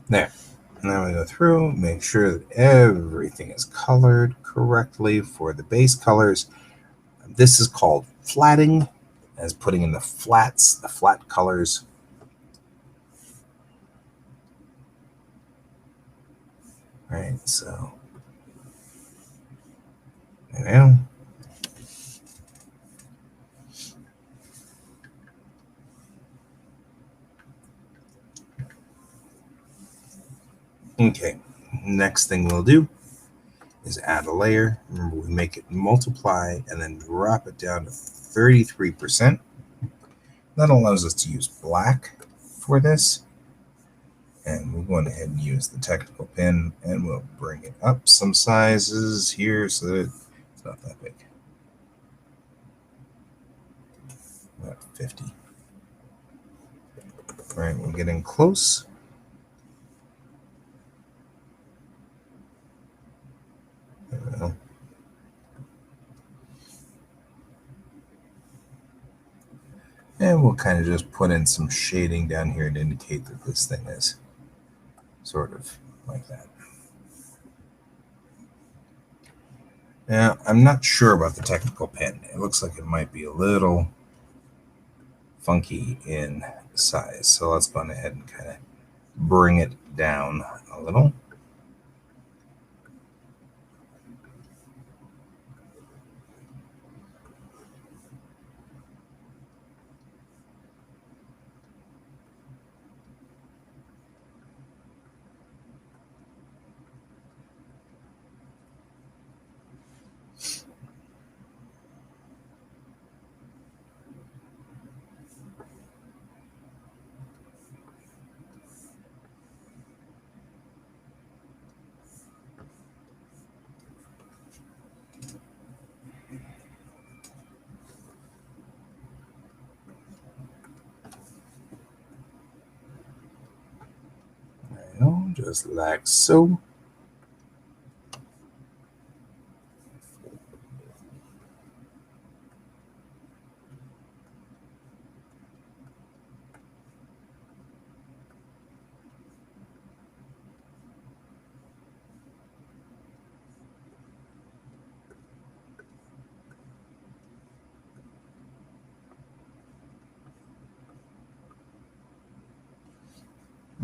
There. And then we go through, make sure that everything is colored correctly for the base colors. This is called flatting, as putting in the flats, the flat colors. Right, so there we go. Okay, next thing we'll do is add a layer. Remember, we make it multiply and then drop it down to 33%. That allows us to use black for this. And we'll go ahead and use the technical pen and we'll bring it up some sizes here so that it's not that big. About 50. All right, we're getting close. There we go. And we'll kind of just put in some shading down here to indicate that this thing is sort of like that. Now, I'm not sure about the technical pen. It looks like it might be a little funky in size. So let's go ahead and kind of bring it down a little. Just like so.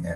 Yeah.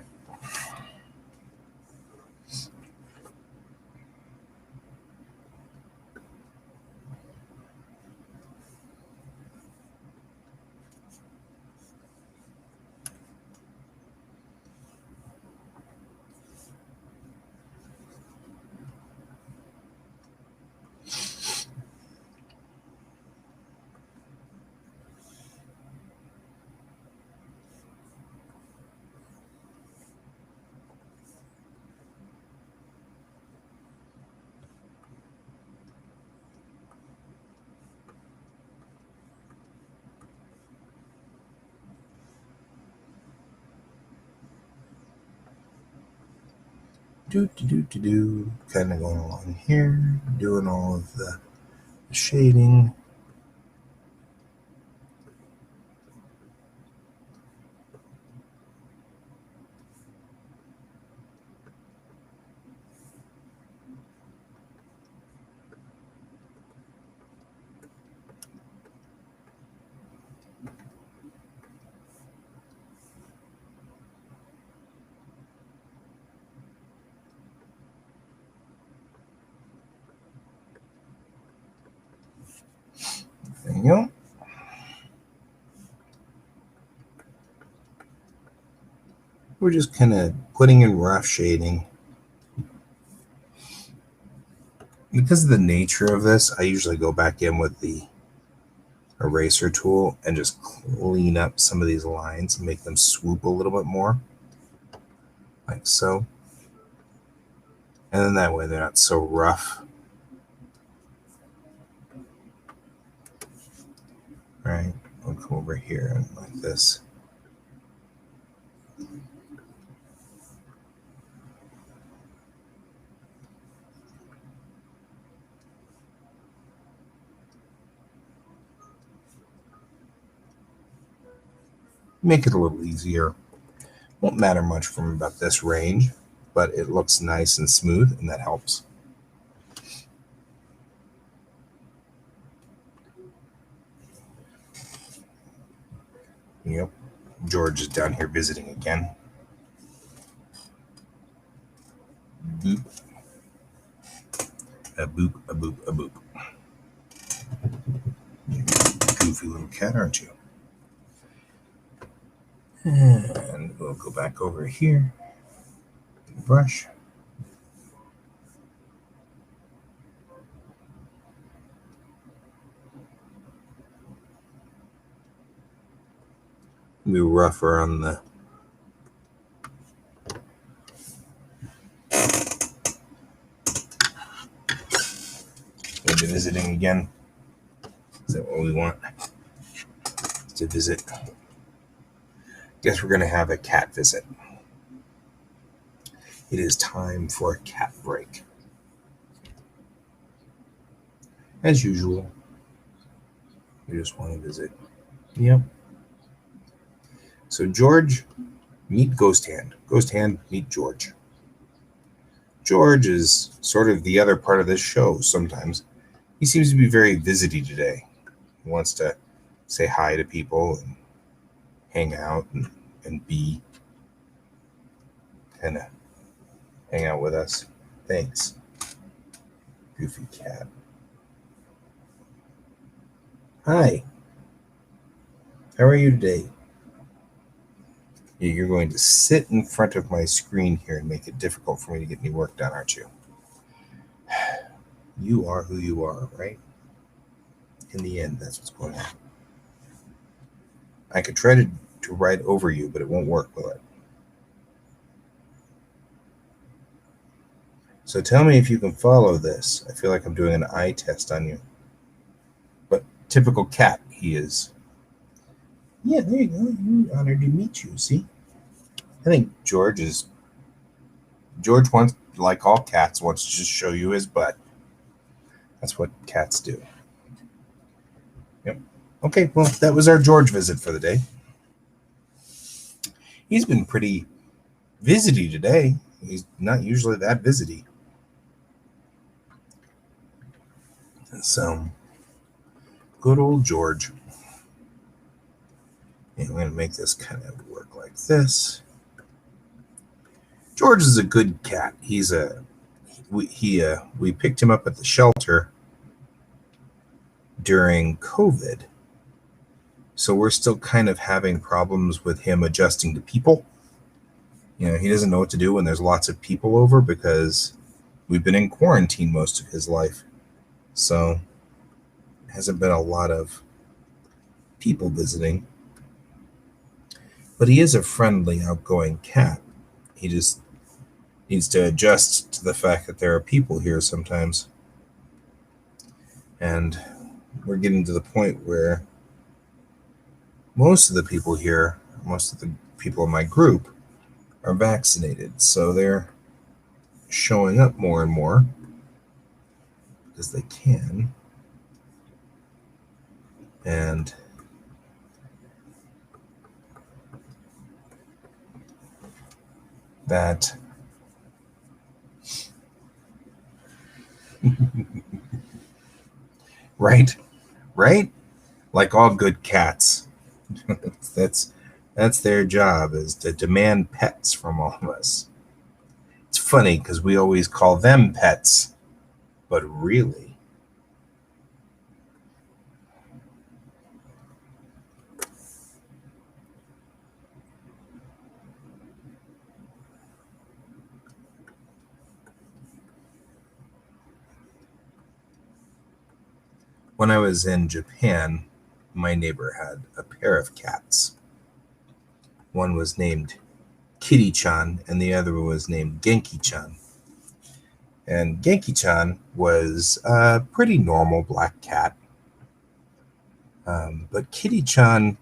Kind of going along here, doing all of the shading. Yep. We're just kind of putting in rough shading. Because of the nature of this, I usually go back in with the eraser tool and just clean up some of these lines and make them swoop a little bit more, like so. And then that way they're not so rough. Right? I'll come over here and like this. Make it a little easier. Won't matter much from about this range, but it looks nice and smooth, and that helps. Yep. George is down here visiting again. Boop. A boop, a boop, a boop. Goofy little cat, aren't you? And we'll go back over here. Brush. Be rougher on the maybe visiting again. Is that what we want? To visit. Guess we're gonna have a cat visit. It is time for a cat break. As usual. We just want to visit. Yep. So George, meet Ghost Hand. Ghost Hand, meet George. George is sort of the other part of this show sometimes. He seems to be very visity today. He wants to say hi to people and hang out and be kind of hang out with us. Thanks. Goofy cat. Hi. How are you today? You're going to sit in front of my screen here and make it difficult for me to get any work done, aren't you? You are who you are, right? In the end, that's what's going on. I could try to write over you, but it won't work, will it? So tell me if you can follow this. I feel like I'm doing an eye test on you. But typical cat, he is. Yeah, there you go. Honored to meet you, see? I think George wants, like all cats, wants to just show you his butt. That's what cats do. Yep. Okay, well, that was our George visit for the day. He's been pretty visity today. He's not usually that visity. So, good old George. And I'm going to make this kind of work like this. George is a good cat. We picked him up at the shelter during COVID. So we're still kind of having problems with him adjusting to people. You know, he doesn't know what to do when there's lots of people over because we've been in quarantine most of his life. So it hasn't been a lot of people visiting. But he is a friendly, outgoing cat. He just needs to adjust to the fact that there are people here sometimes. And we're getting to the point where most of the people here, most of the people in my group are vaccinated. So they're showing up more and more because they can. And that right? Like all good cats. That's their job, is to demand pets from all of us. It's funny because we always call them pets, but really, When I was in Japan, my neighbor had a pair of cats. One was named Kitty-chan, and the other was named Genki-chan. And Genki-chan was a pretty normal black cat. But Kitty-chan,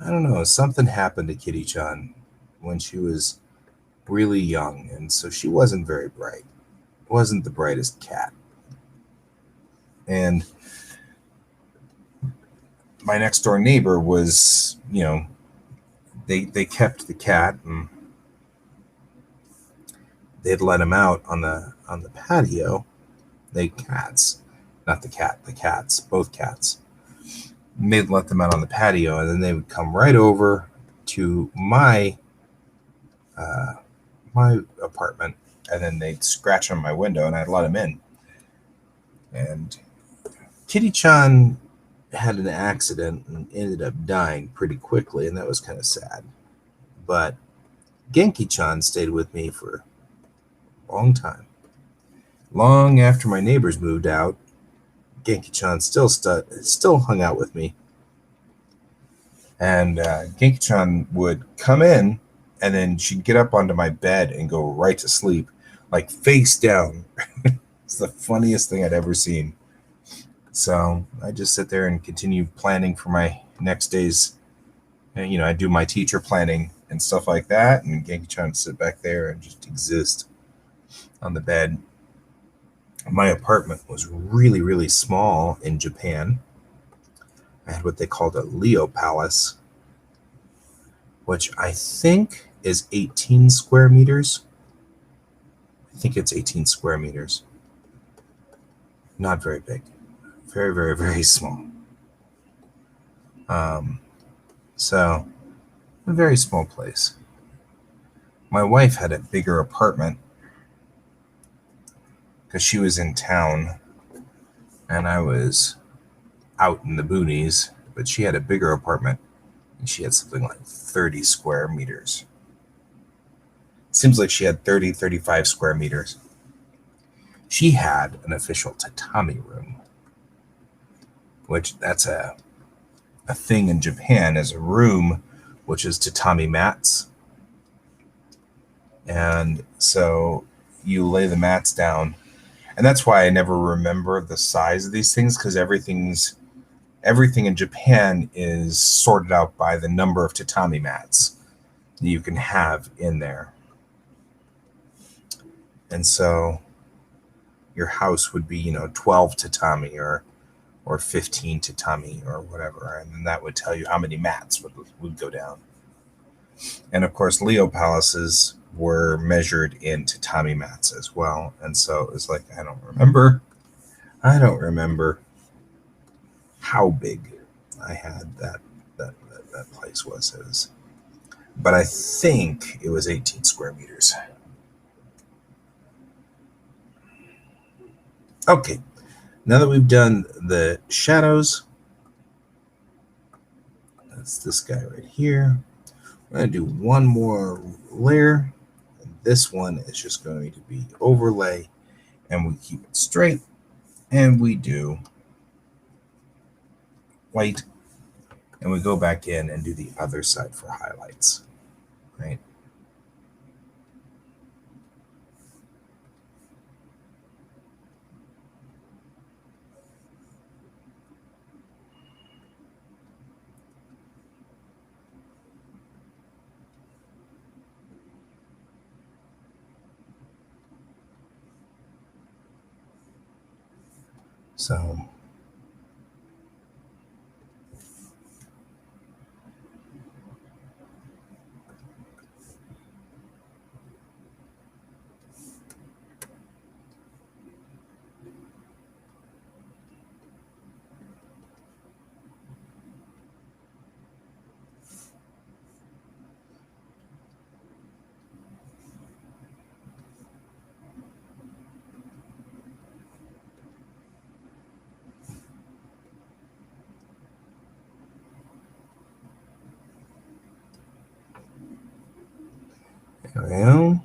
I don't know, something happened to Kitty-chan when she was really young, and so she wasn't very bright. Wasn't the brightest cat. And my next door neighbor was, they kept the cat, and they'd let him out on the patio. They cats, not the cat, the cats, both cats. And they'd let them out on the patio, and then they would come right over to my apartment, and then they'd scratch on my window, and I'd let them in. And Kitty-chan had an accident and ended up dying pretty quickly, and that was kind of sad. But Genki-chan stayed with me for a long time. Long after my neighbors moved out, Genki-chan still hung out with me. And Genki-chan would come in, and then she'd get up onto my bed and go right to sleep, like face down. It's the funniest thing I'd ever seen. So I just sit there and continue planning for my next day's, I do my teacher planning and stuff like that, and Genki-chan would sit back there and just exist on the bed. My apartment was really, really small in Japan. I had what they called a Leo Palace, which I think is 18 square meters. I think it's 18 square meters. Not very big. Very, very, very small. So, a very small place. My wife had a bigger apartment because she was in town and I was out in the boonies, but she had a bigger apartment and she had something like 30 square meters. Seems like she had 30, 35 square meters. She had an official tatami room, which that's a thing in Japan, is a room which is tatami mats. And so you lay the mats down. And that's why I never remember the size of these things, because everything in Japan is sorted out by the number of tatami mats that you can have in there. And so your house would be, 12 tatami or 15 tatami or whatever, and then that would tell you how many mats would go down. And of course, Leo palaces were measured in tatami mats as well, and so it was like, I don't remember how big I had that place was, but I think it was 18 square meters. Okay, now that we've done the shadows, that's this guy right here. We're going to do one more layer. And this one is just going to be overlay, and we keep it straight, and we do white, and we go back in and do the other side for highlights, right? So there we go.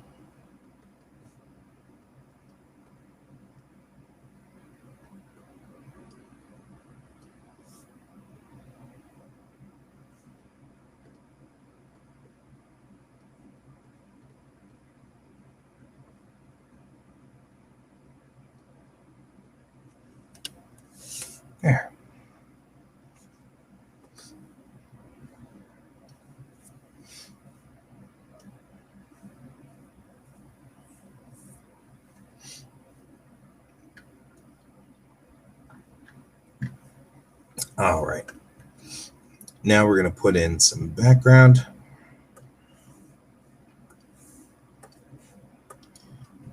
There. All right. Now we're going to put in some background.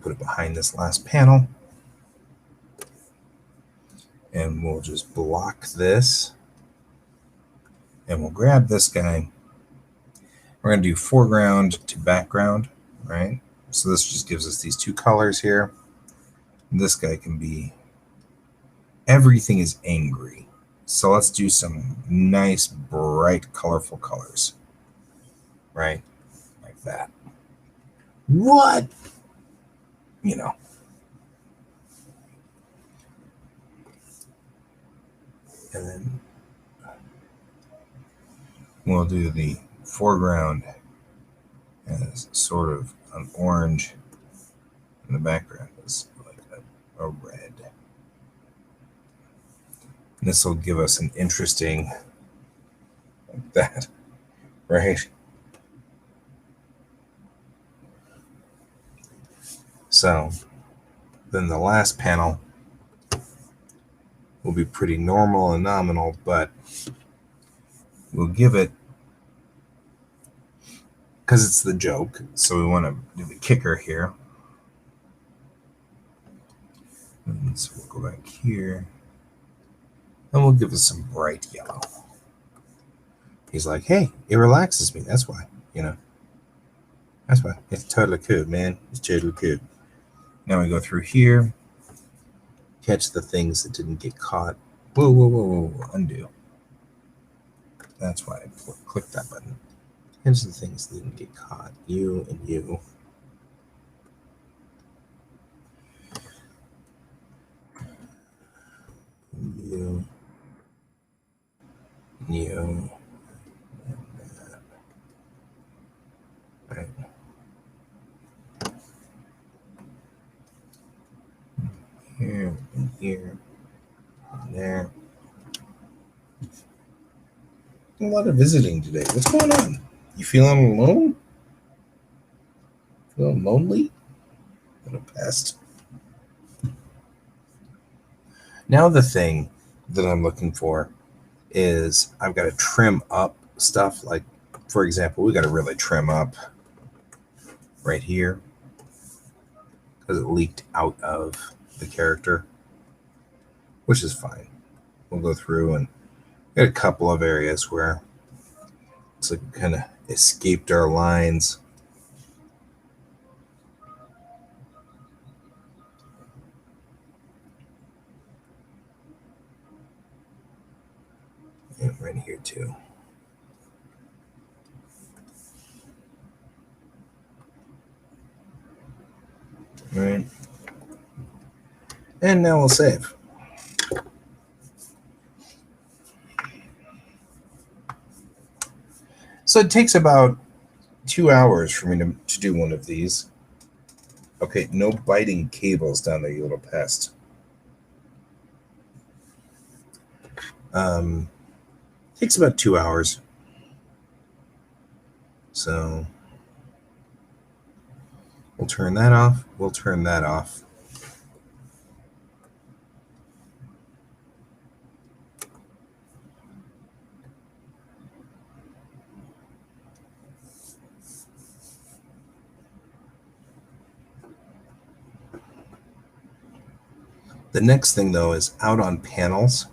Put it behind this last panel. And we'll just block this. And we'll grab this guy. We're going to do foreground to background, right? So this just gives us these two colors here. This guy can be, everything is angry. So let's do some nice, bright, colorful colors, right? Like that. What? You know. And then we'll do the foreground as sort of an orange, and the background is like a red. And this will give us an interesting, like that, right? So then the last panel will be pretty normal and nominal, but we'll give it, because it's the joke, so we want to do the kicker here. And so we'll go back here, and we'll give it some bright yellow. He's like, hey, it relaxes me. That's why, you know. That's why. It's totally cool, man. It's totally cool. Now we go through here, catch the things that didn't get caught. Whoa, whoa, whoa, whoa, whoa. Undo. That's why I clicked that button. Catch the things that didn't get caught. You and you. You. You. Right. Here and here and there. A lot of visiting today. What's going on? You feeling alone? Feeling lonely? What a pest. Now the thing that I'm looking for is I've got to trim up stuff. Like, for example, we got to really trim up right here because it leaked out of the character, which is fine. We'll go through and get a couple of areas where it's like kind of escaped our lines. And right here too. All right. And now we'll save. So it takes about 2 hours for me to do one of these. Okay, no biting cables down there, you little pest. Takes about 2 hours. So we'll turn that off. We'll turn that off. The next thing, though, is out on panels.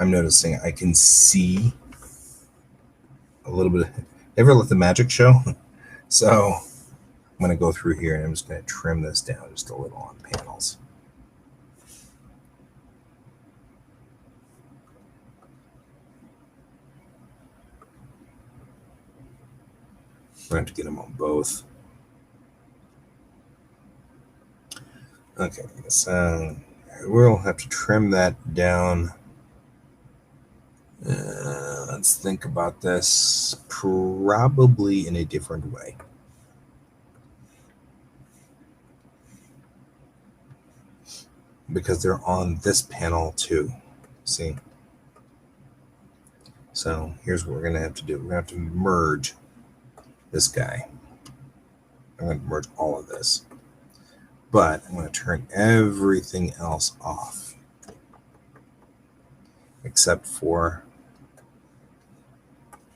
I'm noticing I can see a little bit. Ever let the magic show? So I'm going to go through here and I'm just going to trim this down just a little on panels. We're going to have to get them on both. Okay, so we'll have to trim that down. Let's think about this probably in a different way. Because they're on this panel too. See? So here's what we're going to have to do. We're going to have to merge this guy. I'm going to merge all of this. But I'm going to turn everything else off. Except for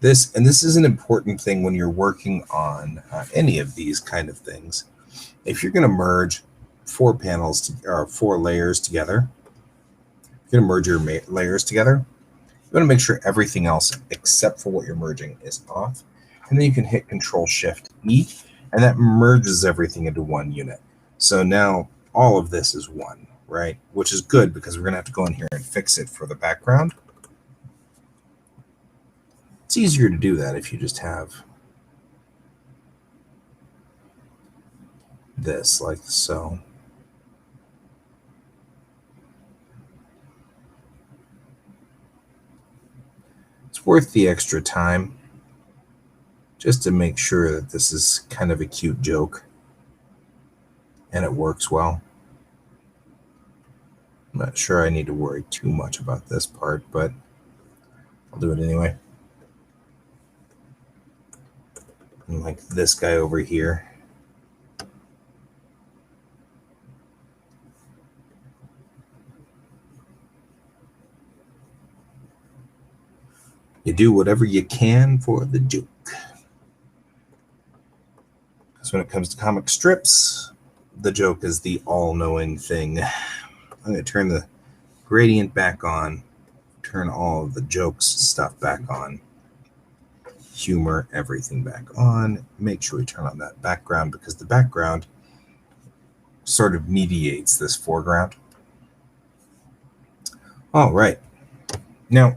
this. And this is an important thing when you're working on any of these kind of things. If you're going to merge 4 panels or 4 layers together, you're going to merge your layers together. You want to make sure everything else except for what you're merging is off. And then you can hit Control-Shift-E, and that merges everything into one unit. So now all of this is one, right? Which is good because we're going to have to go in here and fix it for the background. It's easier to do that if you just have this like so. It's worth the extra time just to make sure that this is kind of a cute joke and it works well. I'm not sure I need to worry too much about this part, but I'll do it anyway. And like this guy over here. You do whatever you can for the joke. Because when it comes to comic strips, the joke is the all-knowing thing. I'm going to turn the gradient back on, turn all of the jokes stuff back on, humor, everything back on. Make sure we turn on that background because the background sort of mediates this foreground. All right. Now,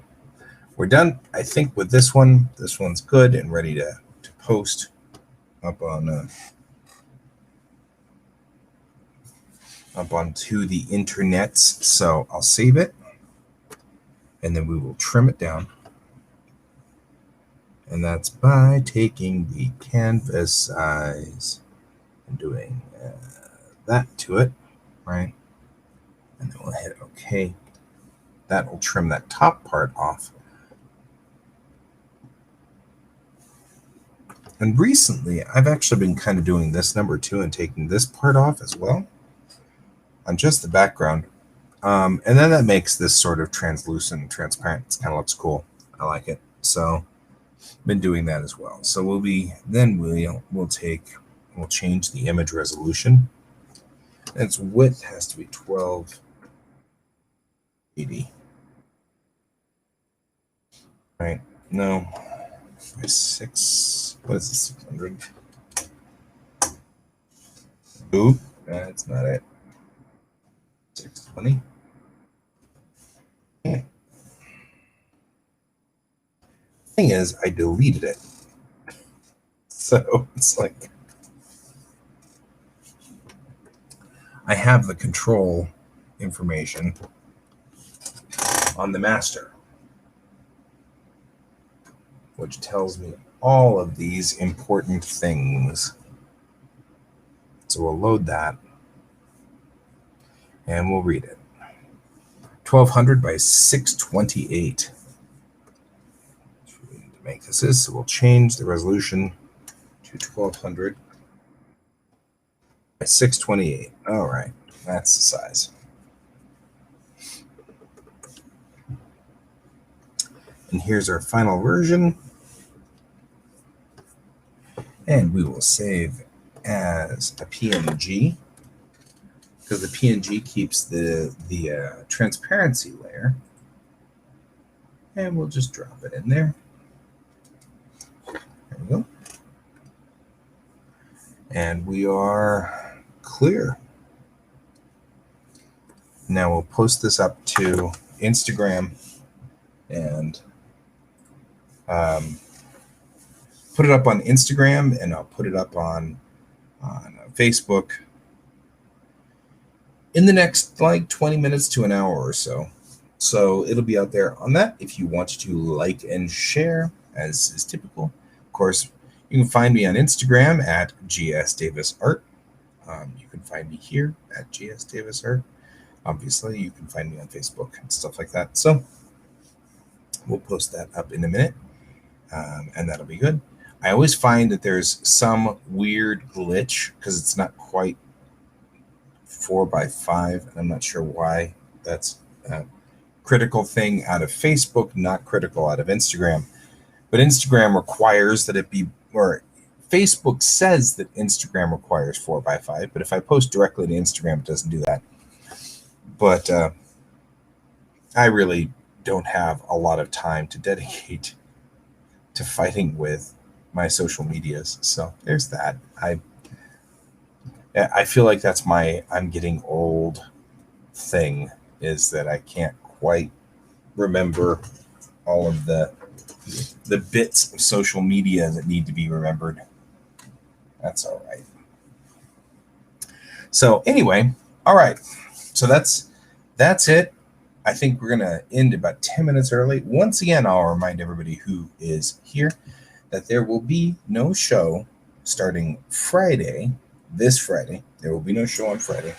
we're done, I think, with this one. This one's good and ready to post up on up onto the internets. So I'll save it, and then we will trim it down. And that's by taking the canvas size and doing that to it, right? And then we'll hit OK. That will trim that top part off. And recently, I've actually been kind of doing this number 2 and taking this part off as well on just the background. And then that makes this sort of translucent and transparent. It kind of looks cool. I like it. So been doing that as well. So we'll change the image resolution. And its width has to be 1280. Right? No. By 6. What is this? 600. Oop, that's not it. 620. Okay. Thing is, I deleted it. So it's like I have the control information on the master, which tells me all of these important things. So we'll load that and we'll read it. 1200 by 628. That's what we need to make this is. So we'll change the resolution to 1200 by 628. All right, that's the size. And here's our final version. And we will save as a PNG because the PNG keeps the transparency layer. And we'll just drop it in there. There we go. And we are clear. Now we'll post this up to Instagram and put it up on Instagram, and I'll put it up on Facebook in the next like 20 minutes to an hour or so. So it'll be out there on that if you want to like and share, as is typical. Of course, you can find me on Instagram at GSDavisArt. You can find me here at GSDavisArt. obviously, you can find me on Facebook and stuff like that. So we'll post that up in a minute, and that'll be good. I always find that there's some weird glitch because it's not quite 4x5, and I'm not sure why. That's a critical thing out of Facebook, not critical out of Instagram. But Instagram requires that it be, or Facebook says that Instagram requires 4x5, but if I post directly to Instagram, it doesn't do that. But I really don't have a lot of time to dedicate to fighting with my social medias. So there's that. I feel like that's my I'm getting old thing, is that I can't quite remember all of the bits of social media that need to be remembered. That's all right. So anyway, all right. So that's it. I think we're gonna end about 10 minutes early. Once again, I'll remind everybody who is here that there will be no show starting Friday. This Friday, there will be no show on Friday.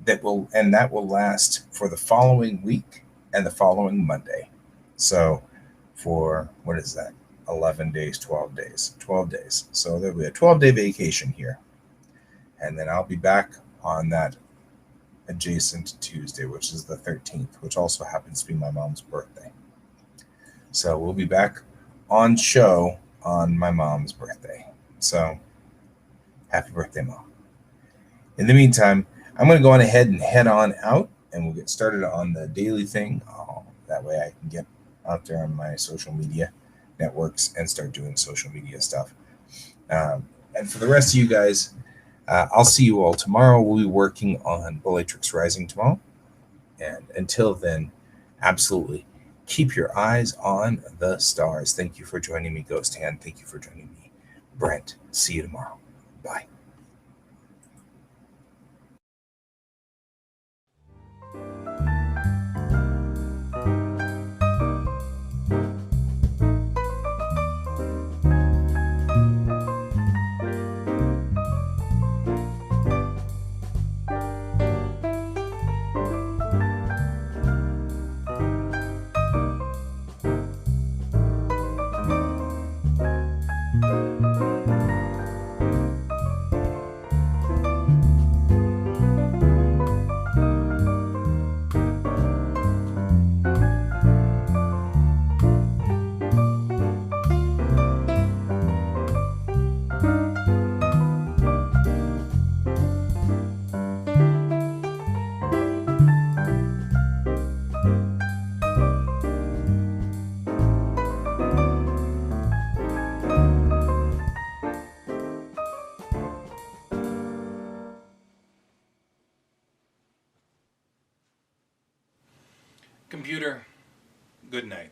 That will last for the following week and the following Monday. So for, what is that? 11 days, 12 days. So there'll be a 12-day vacation here. And then I'll be back on that adjacent Tuesday, which is the 13th, which also happens to be my mom's birthday. So we'll be back on show on my mom's birthday. So happy birthday, Mom. In the meantime, I'm going to go on ahead and head on out, and we'll get started on the daily thing. That way I can get out there on my social media networks and start doing social media stuff. And for the rest of you guys, I'll see you all tomorrow. We'll be working on Bellatrix Rising tomorrow. And until then, absolutely keep your eyes on the stars. Thank you for joining me, Ghost Hand. Thank you for joining me, Brent. See you tomorrow. Bye. Computer, good night.